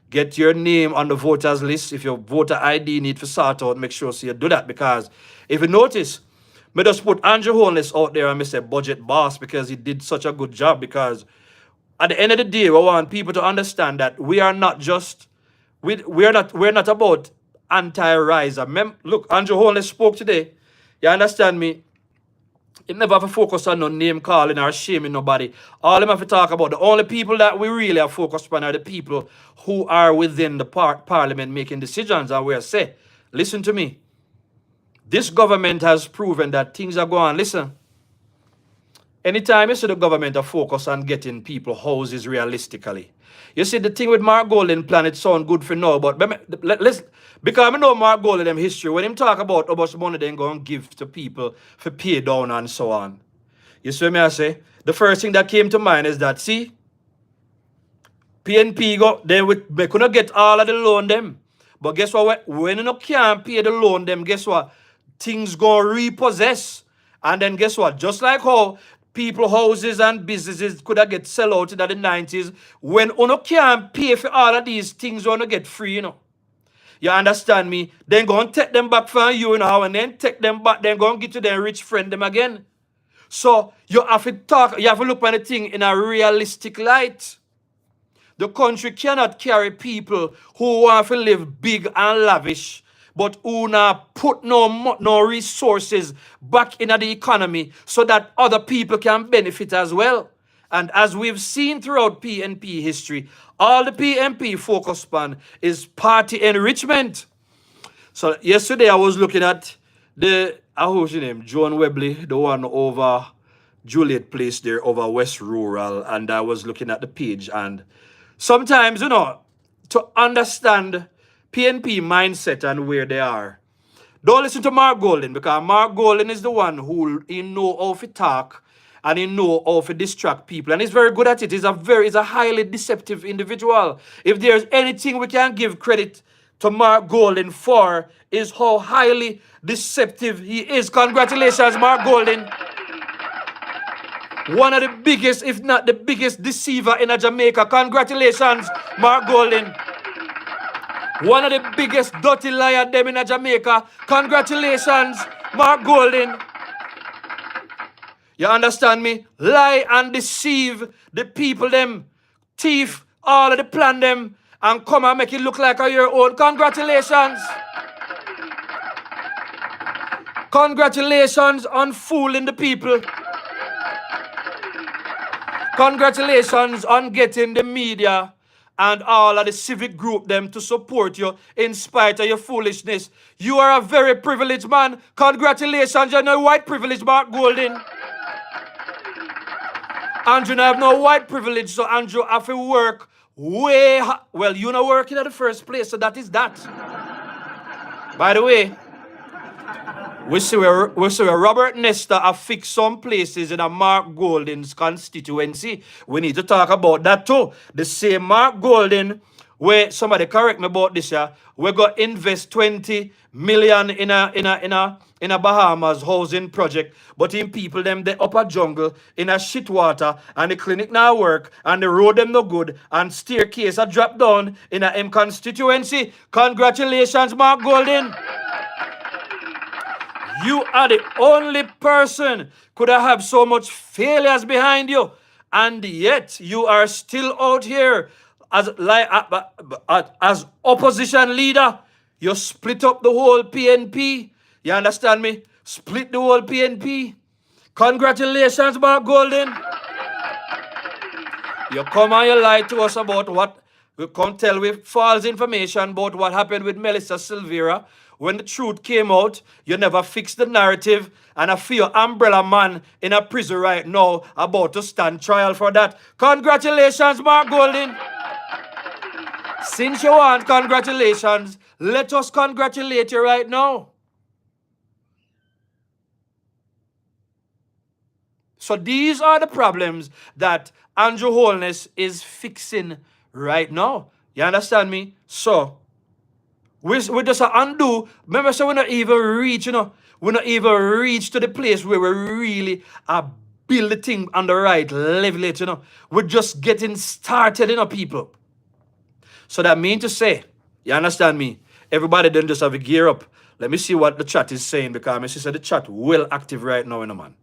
Get your name on the voters list. If your voter ID need to sort out, make sure so you do that. Because if you notice, me just put Andrew Holness out there and me say budget boss, because he did such a good job. Because at the end of the day, we want people to understand that we are not just, we're not about anti-riser. Look, Andrew Holness spoke today. You understand me? He never have to focus on no name calling or shaming nobody. All him have to talk about, the only people that we really are focused on are the people who are within the parliament making decisions. And we'll say, listen to me. This government has proven that things are going. Listen, anytime you see the government are focused on getting people houses realistically. You see, the thing with Mark Golden plan, it sound good for now, but let's, because I know Mark Golden them history, when him talk about how much money they going to give to people for pay down and so on. You see me I say? The first thing that came to mind is that, see, PNP they couldn't get all of the loan them. But guess what? When you can't pay the loan them, guess what? Things go repossess. And then guess what? Just like how people, houses and businesses could have get sell out in the 90s, when you can't pay for all of these things, you want to get free, you know. You understand me? Then go and take them back from you, you know, and then take them back, then go and get to their rich friend them again. So you have to talk, you have to look at the thing in a realistic light. The country cannot carry people who want to live big and lavish, but who not put no resources back into the economy so that other people can benefit as well. And as we've seen throughout PNP history, all the PNP focus on is party enrichment. So yesterday I was looking at what's your name? Joan Webley, the one over Juliet Place there, over West Rural, and I was looking at the page, and sometimes, you know, to understand PNP mindset and where they are, don't listen to Mark Golden, because Mark Golden is the one who he know how to talk and he know how to distract people, and he's very good at it. He's a highly deceptive individual. If there's anything we can give credit to Mark Golden for is how highly deceptive he is. Congratulations, Mark Golden. One of the biggest, if not the biggest deceiver in Jamaica. Congratulations, Mark Golden. One of the biggest dirty liar them in Jamaica. Congratulations, Mark Golden. You understand me? Lie and deceive the people them. Thief all of the plan them and come and make it look like a your own. Congratulations. Congratulations on fooling the people. Congratulations on getting the media and all of the civic group them to support you in spite of your foolishness. You are a very privileged man. Congratulations, you're no white privilege, Mark Golden. Andrew have no white privilege, so Andrew have to work way well, you not working at the first place, so that is that. By the way, we see where Robert Nestor have fixed some places in a Mark Golden's constituency. We need to talk about that too. The same Mark Golden, where somebody correct me about this, we got invest 20 million in a Bahamas housing project, but in people them the upper jungle in a shit water and the clinic now work and the road them no good and staircase a drop down in a M constituency. Congratulations, Mark Golden. You are the only person could have so much failures behind you, and yet you are still out here as opposition leader. You split up the whole PNP. You understand me? Split the whole PNP. Congratulations, Mark Golden. You come and you lie to us about what we come tell with false information about what happened with Melissa Silvera. When the truth came out, you never fixed the narrative, and I feel umbrella man in a prison right now about to stand trial for that. Congratulations, Mark Golden. Since you want congratulations, let us congratulate you right now. So these are the problems that Andrew Holness is fixing right now. You understand me? So we just undo. Remember, so we're not even reach, we're not even reach to the place where we really are build the thing on the right level, We're just getting started, people. So that means to say, you understand me? Everybody don't just have a gear up. Let me see what the chat is saying, because my sister the chat well active right now, man.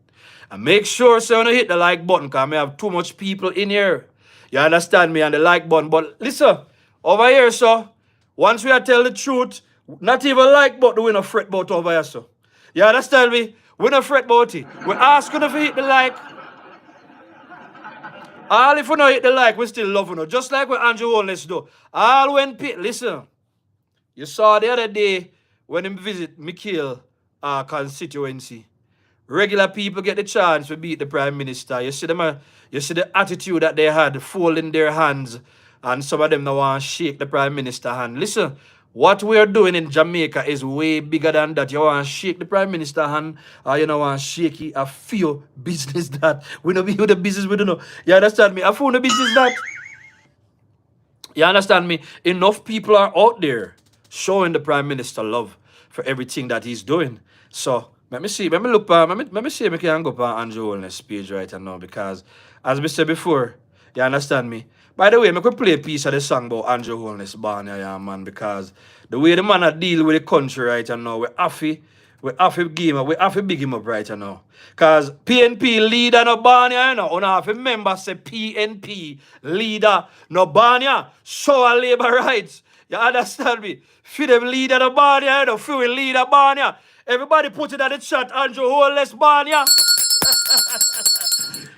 And make sure so you hit the like button, because I have too much people in here. You understand me? And the like button. But listen, over here, so once we are tell the truth, not even like button we no fret about over here, so. You understand me? We no fret about it. We ask you to hit the like. All if you no hit the like, we still love you. Just like what Andrew Holness do. All when listen, you saw the other day when him visit Mikhail constituency. Regular people get the chance to beat the Prime Minister. You see them, you see the attitude that they had, folding their hands, and some of them now want to shake the Prime Minister hand. Listen, what we are doing in Jamaica is way bigger than that. You want to shake the Prime Minister hand, or you know want to shake it a few business that we don't be with the business we don't know. You understand me? A few business that. You understand me? Enough people are out there showing the Prime Minister love for everything that he's doing. So let me see. Let me look. Let me see if I can go on Andrew Holness' page right now, because as we said before, you understand me. By the way, I could play a piece of the song about Andrew Holness, man, because the way the man deal with the country right now, we have to big him up right now. Because PNP leader no Banya, you have to remember say PNP leader no Banya, show our labor rights. You understand me? For them leader no Banya, for we leader Banya. Everybody put it at the chat, Andrew Holness Banya.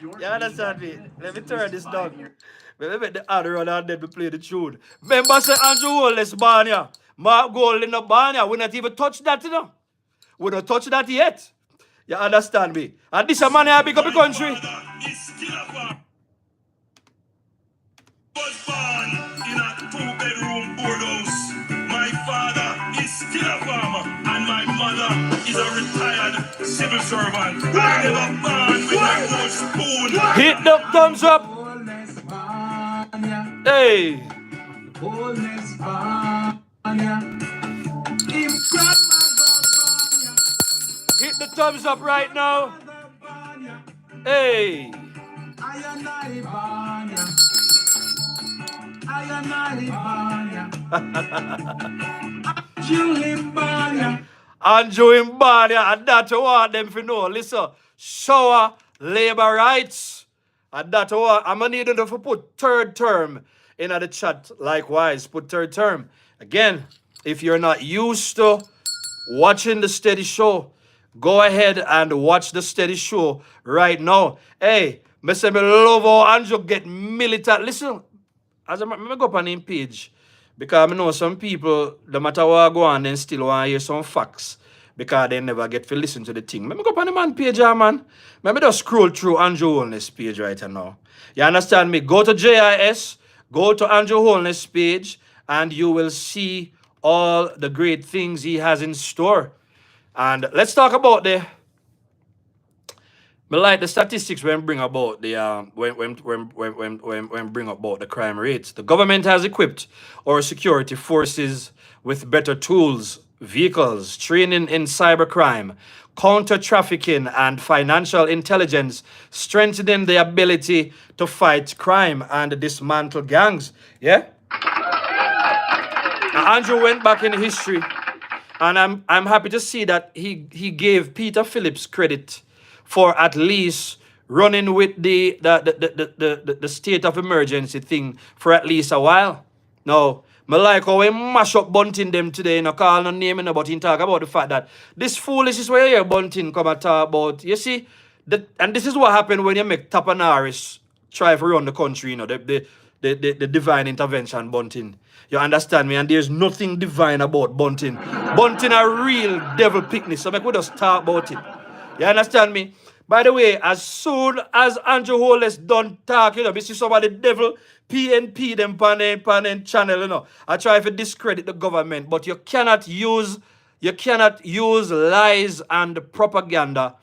You understand me? Let me turn this down. Let me make the other run and then we play the tune. Remember say Andrew Holness Banya. Mark Golden no Banya. We not even touch that, We don't touch that yet. You understand me? And this a man here big up the country.
Was born in a 2-bedroom boardhouse. My father is still a farmer, and my mother is a retired civil servant. I never born with a gold spoon.
Hit the thumbs up. Hey. Hit the thumbs up right now. Hey. Andrew Imbania, and that's what them for know. Listen, shower labor rights. And that's what I'm gonna need them to put third term in the chat. Likewise, put third term. Again, if you're not used to watching the steady show, go ahead and watch the steady show right now. Hey, me say me love how Andrew get militant. Listen, as I go up on him page, because I know some people, no matter what go on, then still want to hear some facts because they never get to listen to the thing. Let me go up on the man page, man. Let me just scroll through Andrew Holness page right now. You understand me? Go to JIS, go to Andrew Holness page, and you will see all the great things he has in store. And let's talk about the... I like the statistics when bring about the when bring about the crime rates. The government has equipped our security forces with better tools, vehicles, training in cybercrime, counter trafficking, and financial intelligence, strengthening the ability to fight crime and dismantle gangs. Yeah. Andrew went back in history, and I'm happy to see that he gave Peter Phillips credit for at least running with the state of emergency thing for at least a while. Now, I like how we mash up Bunting them today, call no name, but he talk about the fact that this foolishness where you hear Bunting come and talk about. You see, and this is what happened when you make Tapanaris try to run the country, the divine intervention Bunting. You understand me? And there's nothing divine about Bunting. Bunting a real devil picnic, so we just talk about it. You understand me? By the way, as soon as Andrew Holness done talk, we see some of the devil PNP them pan channel, I try to discredit the government, but you cannot use lies and propaganda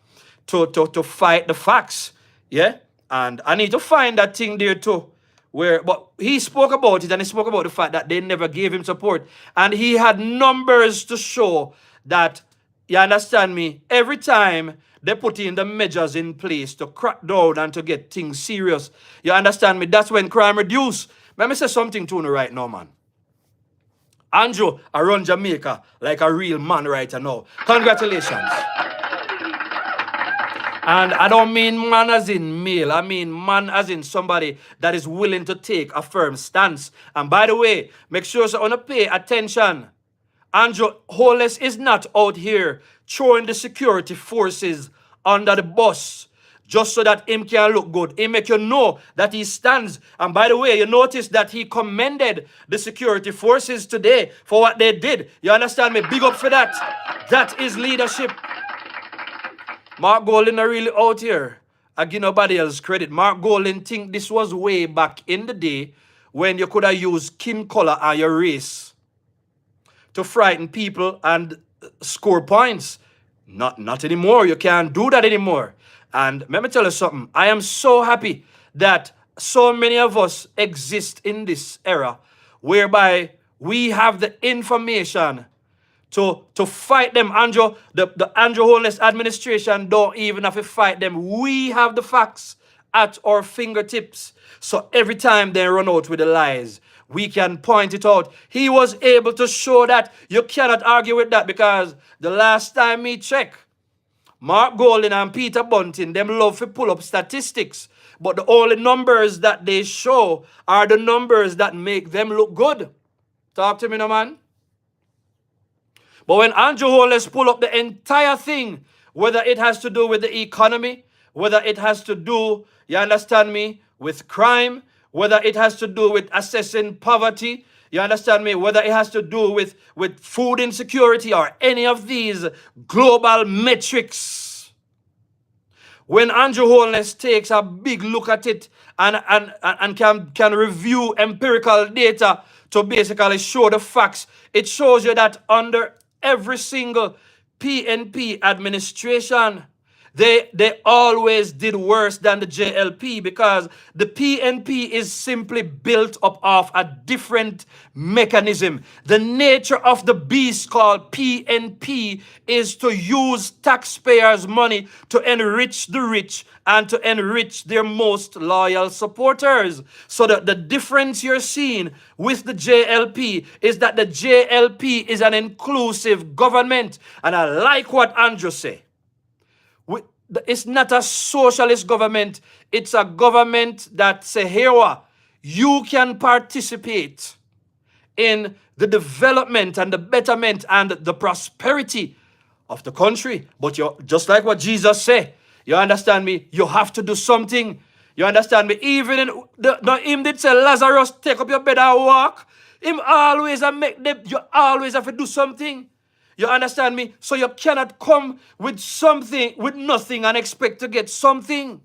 to fight the facts. Yeah? And I need to find that thing there too. But he spoke about it, and he spoke about the fact that they never gave him support. And he had numbers to show that, you understand me, every time they put in the measures in place to crack down and to get things serious, you understand me, that's when crime reduce. Let me say something to you right now, man. Andrew, I run Jamaica like a real man right now. Congratulations. And I don't mean man as in male. I mean man as in somebody that is willing to take a firm stance. And by the way, make sure you want to pay attention. Andrew Holness is not out here throwing the security forces under the bus just so that him can look good. He make you know that he stands. And by the way, you notice that he commended the security forces today for what they did. You understand me? Big up for that. That is leadership. Mark Golding are really out here. I give nobody else credit. Mark Golding think this was way back in the day when you could have used skin color and your race to frighten people and score points. Not anymore. You can't do that anymore. And let me tell you something. I am so happy that so many of us exist in this era whereby we have the information to fight them. Andrew, the Andrew Holness administration don't even have to fight them. We have the facts at our fingertips. So every time they run out with the lies, we can point it out. He was able to show that. You cannot argue with that, because the last time me check, Mark Golding and Peter Bunting, them love to pull up statistics. But the only numbers that they show are the numbers that make them look good. Talk to me now, man. But when Andrew Holness pull up the entire thing, whether it has to do with the economy, whether it has to do, you understand me, with crime, whether it has to do with assessing poverty, you understand me, whether it has to do with food insecurity or any of these global metrics. When Andrew Holness takes a big look at it and can review empirical data to basically show the facts, it shows you that under every single PNP administration, They always did worse than the JLP because the PNP is simply built up of a different mechanism. The nature of the beast called PNP is to use taxpayers' money to enrich the rich and to enrich their most loyal supporters. So that the difference you're seeing with the JLP is that the JLP is an inclusive government. And I like what Andrew said. It's not a socialist government. It's a government that say, here, you can participate in the development and the betterment and the prosperity of the country. But you just like what Jesus said, you understand me? You have to do something. You understand me? Even in him did say, Lazarus, take up your bed and walk. Him always make them, you always have to do something. You understand me? So you cannot come with something, with nothing and expect to get something.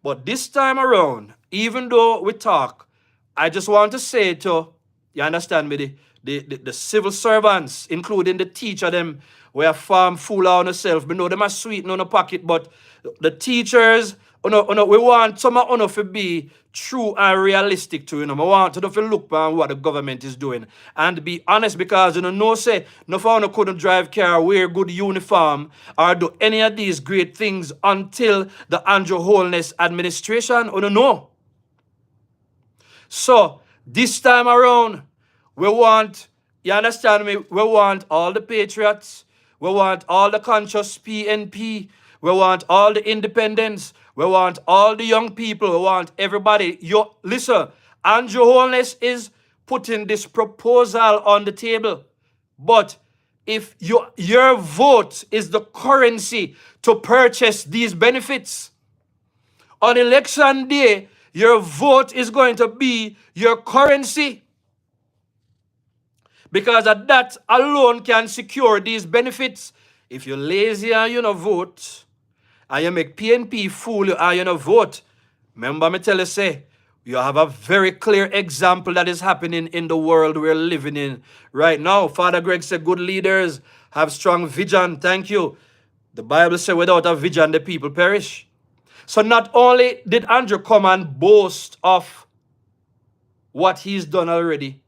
But this time around, even though we talk, I just want to say to, you understand me, the civil servants, including the teacher, them, we are farm fool on ourselves. We know them are sweet in our pocket, but the teachers, we want some of to be true and realistic to, we want to look at what the government is doing and be honest, because no say no for couldn't drive car, wear good uniform or do any of these great things until the Andrew Holness administration. No. So this time around, we want, you understand me, we want all the patriots, we want all the conscious PNP, we want all the independents, we want all the young people, we want everybody. Listen, Andrew Holness is putting this proposal on the table. But if your vote is the currency to purchase these benefits, on election day, your vote is going to be your currency. Because that alone can secure these benefits. If you're lazy and you don't vote, and you make PNP fool you and you don't vote, remember me tell you, say, you have a very clear example that is happening in the world we're living in right now. Father Greg said, good leaders have strong vision. Thank you. The Bible says, without a vision, the people perish. So not only did Andrew come and boast of what he's done already,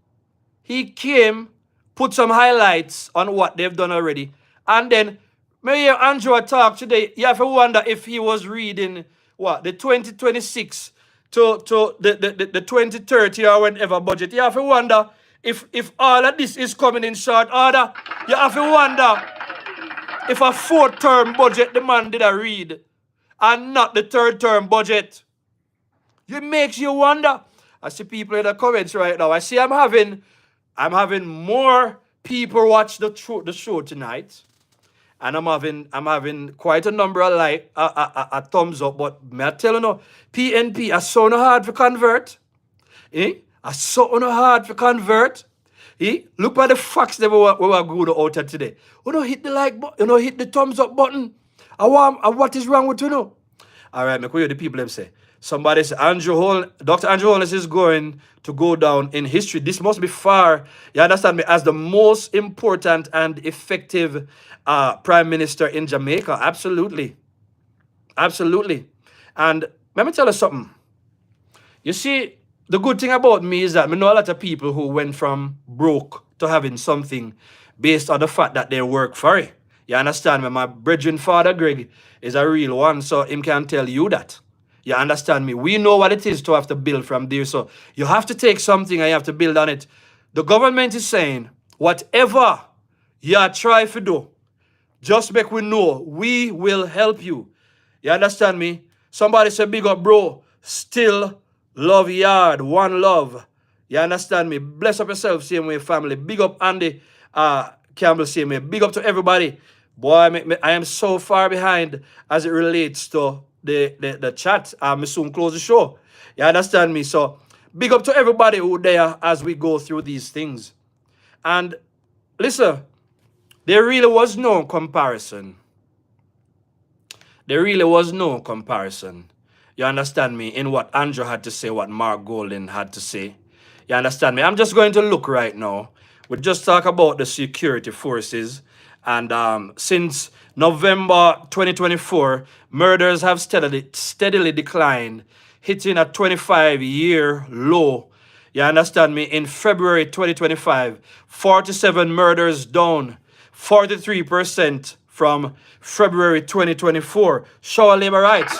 he came, put some highlights on what they've done already. And then, may hear Andrew talk today, you have to wonder if he was reading, what, the 2026 to the 2030 or whenever budget. You have to wonder if all of this is coming in short order. You have to wonder if a 4th-term budget the man did a read and not the 3rd-term budget. It makes you wonder. I see people in the comments right now. I see I'm having more people watch the show tonight, and I'm having quite a number of a thumbs up. But may I tell you no, PNP are so hard to convert. Are so hard to convert. Look at the facts that we were good out at today. Hit the like button, hit the thumbs up button. What is wrong with you now? All right, me hear the people them say. Somebody said, Dr. Andrew Holness is going to go down in history. This must be far, you understand me, as the most important and effective prime minister in Jamaica. Absolutely. Absolutely. And let me tell you something. You see, the good thing about me is that I know a lot of people who went from broke to having something based on the fact that they work for it. You understand me? My brethren, Father Greg, is a real one, so him can tell you that. You understand me? We know what it is to have to build from there. So you have to take something and you have to build on it. The government is saying, whatever you try to do, just make we know we will help you. You understand me? Somebody said, big up, bro. Still love yard. One love. You understand me? Bless up yourself, same way, family. Big up Andy Campbell, same way. Big up to everybody. Boy, I am so far behind as it relates to the chat. I soon close the show. You understand me? So big up to everybody who there as we go through these things. And listen, there really was no comparison. There really was no comparison. You understand me? In what Andrew had to say, what Mark Golden had to say. You understand me? I'm just going to look right now. We'll just talk about the security forces And since November 2024, murders have steadily declined, hitting a 25-year low. You understand me? In February 2025, 47 murders down, 43% from February 2024. Show our labor rights.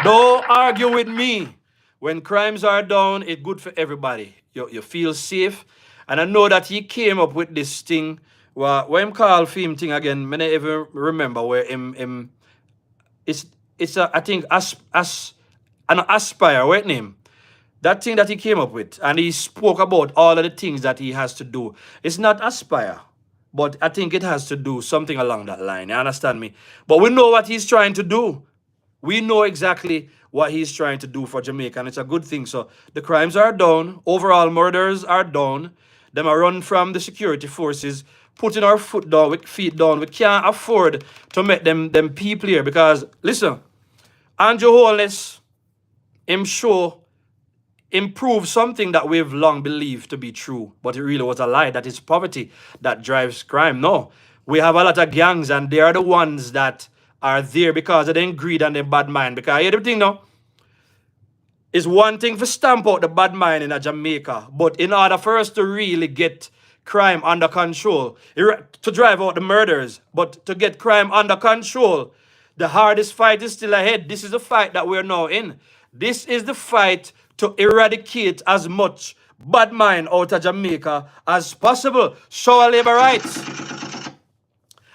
Don't argue with me. When crimes are down, it's good for everybody. You feel safe. And I know that he came up with this thing. Well, when him call film thing again, I don't even remember where him it's I think an aspire, what name? That thing that he came up with, and he spoke about all of the things that he has to do. It's not aspire, but I think it has to do something along that line. You understand me? But we know what he's trying to do. We know exactly what he's trying to do for Jamaica, and it's a good thing. So the crimes are down. Overall murders are down. Them are run from the security forces, putting our foot down, with feet down. We can't afford to make them people here because, listen, Andrew Holness, him show, improve something that we've long believed to be true, but it really was a lie, that it's poverty that drives crime. No, we have a lot of gangs, and they are the ones that are there because of the greed and the bad mind. Because hear the thing now, it's one thing to stamp out the bad mind in Jamaica, but in order for us to really get crime under control, to drive out the murders, but to get crime under control, the hardest fight is still ahead. This is the fight that we're now in. This is the fight to eradicate as much bad mind out of Jamaica as possible. Show our labor rights.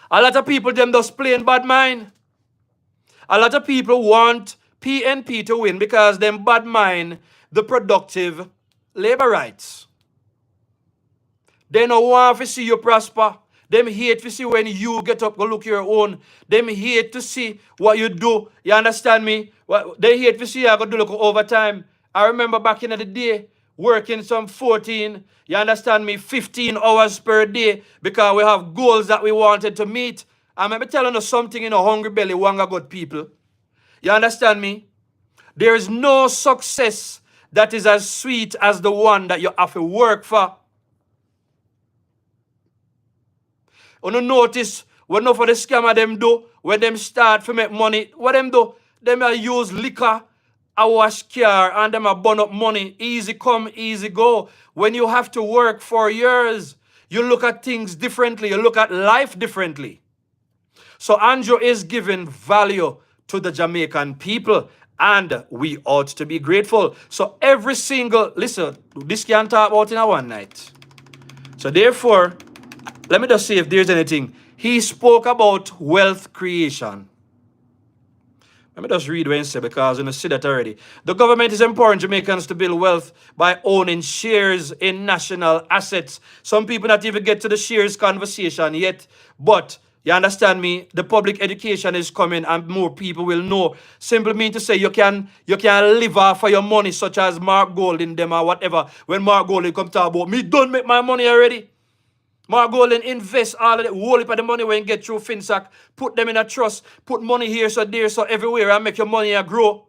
A lot of people, them just plain bad mind. A lot of people want PNP to win because them bad mind the productive labor rights. They don't want to see you prosper. Them hate to see when you get up, go look your own. Them hate to see what you do. You understand me? They hate to see you go do look overtime. I remember back in the day, working some 14, you understand me, 15 hours per day because we have goals that we wanted to meet. I'm telling you something in a hungry belly, wanga good people. You understand me? There is no success that is as sweet as the one that you have to work for. You notice what enough of the scammer them do when them start to make money, what them do? Them use liquor, a wash car, and them a burn up money. Easy come, easy go. When you have to work for years, you look at things differently. You look at life differently. So Andrew is giving value to the Jamaican people, and we ought to be grateful. So every single, listen, this can't talk about in a one night. So therefore, let me just see if there's anything. He spoke about wealth creation. Let me just read what he said because I see that already. The government is empowering Jamaicans to build wealth by owning shares in national assets. Some people not even get to the shares conversation yet, but you understand me? The public education is coming and more people will know. Simply mean to say you can live off of your money, such as Mark Golding them or whatever. When Mark Golding come talk about me, don't make my money already. Mark Golding invest all of the whole heap of the money when you get through Finac, put them in a trust, put money here, so there, so everywhere, and make your money grow.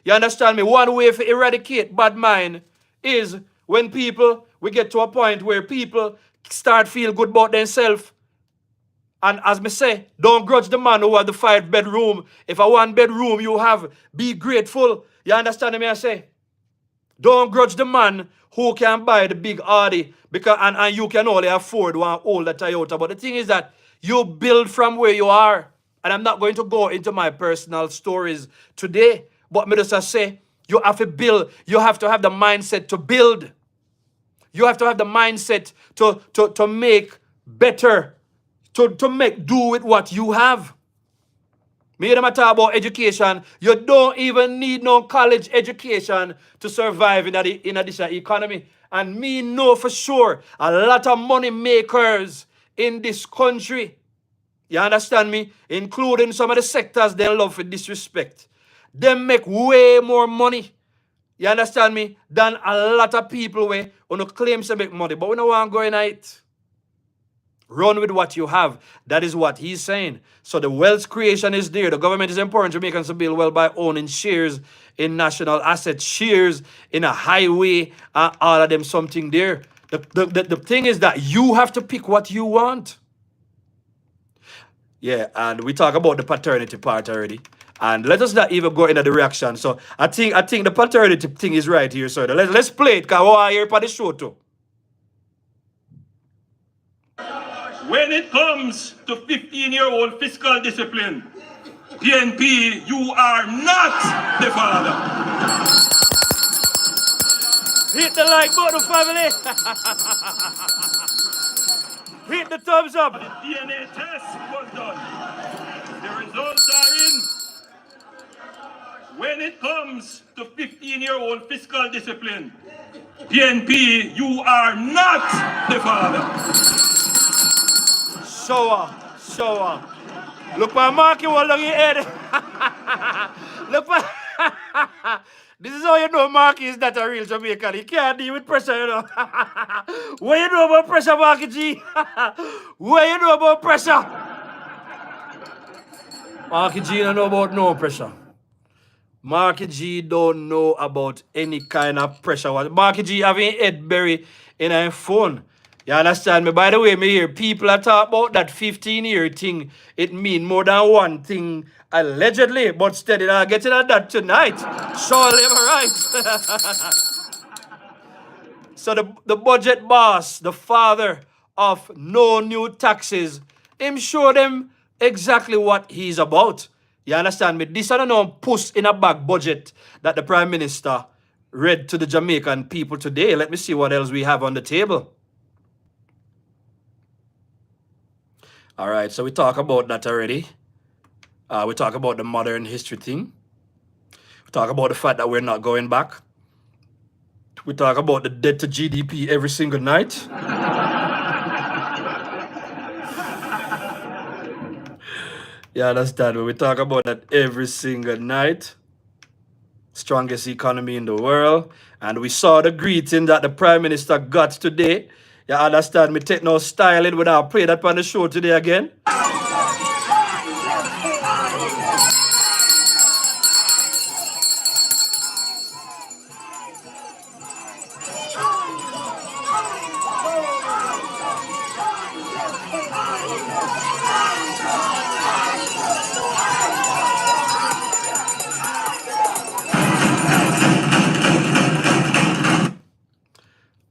You understand me? One way to eradicate bad mind is when we get to a point where people start feel good about themselves. And as me say, don't grudge the man who has the 5-bedroom. If a 1-bedroom you have, be grateful. You understand me? I say? Don't grudge the man who can buy the big Audi because and you can only afford one older Toyota. But the thing is that you build from where you are. And I'm not going to go into my personal stories today. But me just say, you have to build. You have to have the mindset to build. You have to have the mindset to make better. To make do with what you have. Me and talk about education. You don't even need no college education to survive in this economy. And me know for sure a lot of money makers in this country. You understand me? Including some of the sectors they love for disrespect. They make way more money. You understand me? Than a lot of people who claim to make money. But we don't want to go in it. Run with what you have. That is what he's saying. So the wealth creation is there. The government is empowering Jamaicans to build wealth by owning shares in national assets, shares in a highway, all of them something there. The thing is that you have to pick what you want. Yeah, and we talk about the paternity part already. And let us not even go into the reaction. So I think the paternity thing is right here. So let's play it, because I want to hear it for the show too.
When it comes to 15-year-old fiscal discipline, PNP, you are not the father.
Hit the like button, family. Hit the thumbs up.
The DNA test was done. The results are in. When it comes to 15-year-old fiscal discipline, PNP, you are not the father.
Show her. Look for Marky while on your head. Look for. This is how you know Marky is not a real Jamaican. He can't deal with pressure, you know. What you know about pressure, Marky G? What you know about pressure? Marky G don't know about no pressure. Marky G don't know about any kind of pressure. Marky G having head buried in a phone. You understand me? By the way, me hear people are talk about that 15-year thing. It mean more than one thing, allegedly. But steady, I'll get into that tonight. Surely, am I right? So the budget boss, the father of no new taxes, him show them exactly what he's about. You understand me? This is no push in a bag budget that the Prime Minister read to the Jamaican people today. Let me see what else we have on the table. All right, so we talk about that already. We talk about the modern history thing. We talk about the fact that we're not going back. We talk about the debt to GDP every single night. Yeah, understand. We talk about that every single night. Strongest economy in the world. And we saw the greeting that the Prime Minister got today. You understand me? Take no styling when I play that on the show today again.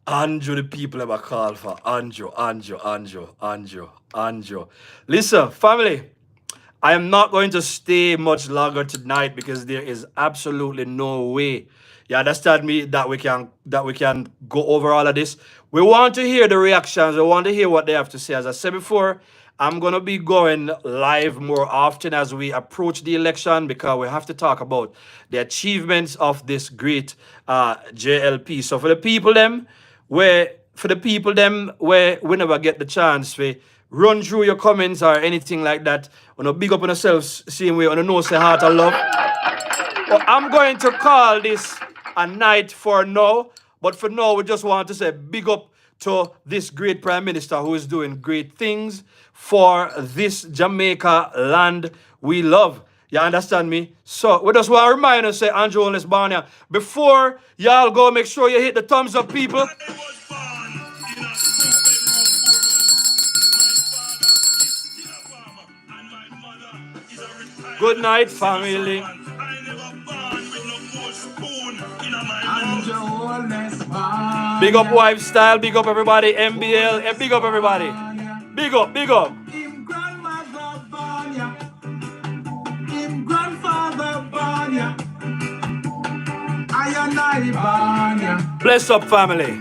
Andrew, the people ever call for Andrew. Listen, family, I am not going to stay much longer tonight because there is absolutely no way, you understand me, that we can go over all of this. We want to hear the reactions. We want to hear what they have to say. As I said before, I'm going to be going live more often as we approach the election, because we have to talk about the achievements of this great JLP. So for the people them where we never get the chance to run through your comments or anything like that, on a big up on yourselves, same way on a no say heart of love. But I'm going to call this a night for now. But for now, we just want to say big up to this great Prime Minister who is doing great things for this Jamaica land we love. You understand me? So we just want to remind us, say Andrew Holness Barnia, before y'all go, make sure you hit the thumbs up, people. Good night, family. Big up Wife Style, big up everybody, MBL, and big up everybody. Big up, big up. Bless up, family.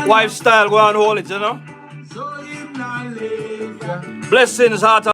Wife Style, go on, hold it, you know. Blessings, heart.